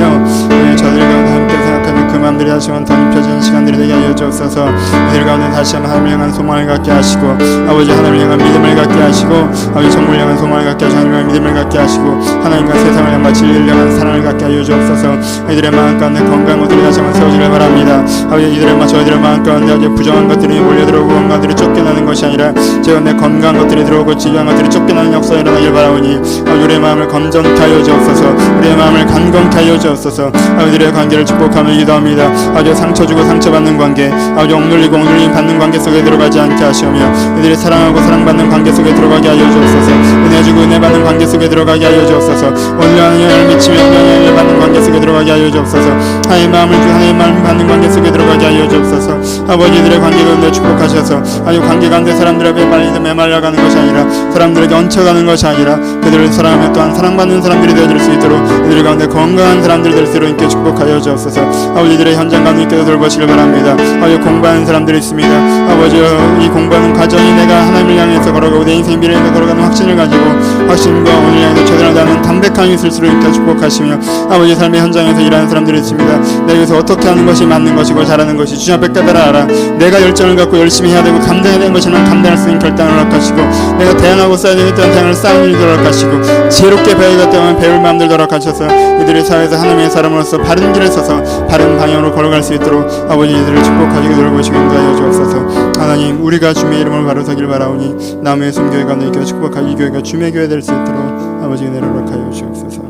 저들 가운데 함께 생각하는 그 마음들이 다시 한번 더 입혀지는 시간들이 되게 하여 주옵소서. 이들 가운데 다시 한번 하나님을 향한 소망을 갖게 하시고 아버지 하나님을 향한 믿음을 갖게 하시고 아버지 정말 향한 소망을 갖게 하시고 하나님을 향한 믿음을 갖게 하시고 하나님과 세상을 향한 진리를 향한 사랑을 갖게 하여 주옵소서. 이들의 마음 가운데 건강한 것들이 다시 한번 세워지길 바랍니다. 아버지 저희들의 마음 가운데 아주 부정한 것들이 몰려들어오고 건강한 것들이 쫓겨나는 것이 아니라 제 가운데 건강한 것들이 들어오고 지루한 것들이 쫓겨나는 역사가 일어나길 바라오니 우리의 마음을 검정케 하여 주옵소서. 우리의 마음을 간건케 하여 주옵소서. 아버지들의 관계를 축복하며 기도합니다. 아버지 상처 주고 상처받는 관계 아버지 억눌리고 억눌림 받는 관계 속에 들어가지 않게 하시오며 이들이 사랑하고 사랑받는 관계 속에 들어가게 하여 주옵소서. 은혜 주고 은혜 받는 관계 속에 들어가게 하여 주옵소서. 온전한 영향을 미치며 영향을 받는 관계 속에 들어가게 하여 주옵소서. 하나님의 마음을 주고 하나님의 마음을 받는 관계 속에 들어가게 하여 주옵소서. 아버지들의 관계 가운데 축복하셔서 아주 관계 가운데 사람들 앞에 빨리 메말라가는 것이 아니라 사람들에게 얹혀가는 것이 아니라 그들을 사랑하며 또한 사랑받는 사람들이 되어줄 수 있도록 이들 가운데 건강한 사람들이 될 수 있도록 있게 축복하여 주옵소서. 아버지들의 현장 가운데 있게 돌보시길 바랍니다. 아버지 공부하는 사람들이 있습니다. 아버지 이 공부하는 과정이 내가 하나님을 향해서 걸어가고 내 인생 미래에 걸어가는 확신을 가지고 확신과 오늘 향해서 최선을 담백함이 있을수록 있게 축복하시며 아버지 삶의 현장에서 일하는 사람들이 있습니다. 내가 여기서 어떻게 하는 것이 맞는 것이고 잘하는 것이 주님 앞에 깨달아 알아. 내가 열정을 갖고 열심히 해야 되고 감당해야 되는 것이면 감당할 수 있는 결단을 허락하시고 내가 대항하고 쌓아야 되겠다는 대항을 쌓는 일도 허락하시고 지혜롭게 배우겠다면 배울 마음들도 허락하셔서 이들의 사회에서 하나님의 사람으로서 바른 길에 서서 바른 방향으로 걸어갈 수 있도록 아버지 이들을 축복하시고 돌보시고 인도하여 주옵소서. 하나님 우리가 주님의 이름을 바로 서길 바라오니 남의 숨교회 가운데 있게 축복하여 이 교회가 주님의 교회 될 수 있도록 아버지 은혜를 허락하여 주옵소서.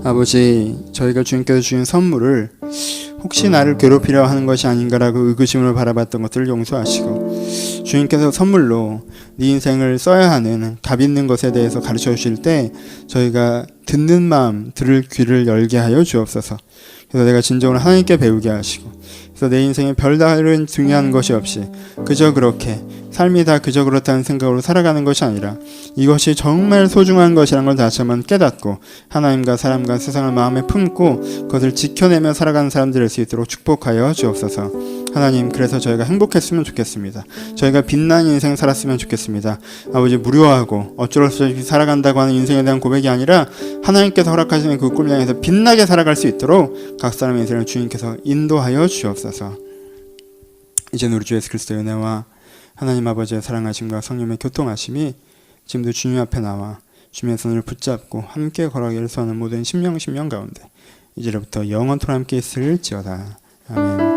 아버지 저희가 주님께서 주신 선물을 혹시 나를 괴롭히려 하는 것이 아닌가라고 의구심으로 바라봤던 것들을 용서하시고 주님께서 선물로 네 인생을 써야 하는 값 있는 것에 대해서 가르쳐 주실 때 저희가 듣는 마음 들을 귀를 열게 하여 주옵소서. 그래서 내가 진정으로 하나님께 배우게 하시고 그래서 내 인생에 별다른 중요한 것이 없이 그저 그렇게 삶이 다 그저 그렇다는 생각으로 살아가는 것이 아니라 이것이 정말 소중한 것이라는 걸 다시 한번 깨닫고 하나님과 사람과 세상을 마음에 품고 그것을 지켜내며 살아가는 사람들이 될 수 있도록 축복하여 주옵소서. 하나님, 그래서 저희가 행복했으면 좋겠습니다. 저희가 빛난 인생 살았으면 좋겠습니다. 아버지, 무료하고 어쩔 수 없이 살아간다고 하는 인생에 대한 고백이 아니라 하나님께서 허락하시는 그 꿈을 향해서 빛나게 살아갈 수 있도록 각 사람의 인생을 주님께서 인도하여 주옵소서. 이제는 우리 주 예수 그리스도의 은혜와 하나님 아버지의 사랑하심과 성령의 교통하심이 지금도 주님 앞에 나와 주님의 손을 붙잡고 함께 걸어가기를 소원하는 모든 심령 가운데 이제부터 영원토록 함께 있을지어다. 아멘.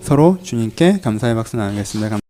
서로 주님께 감사의 박수 나누겠습니다.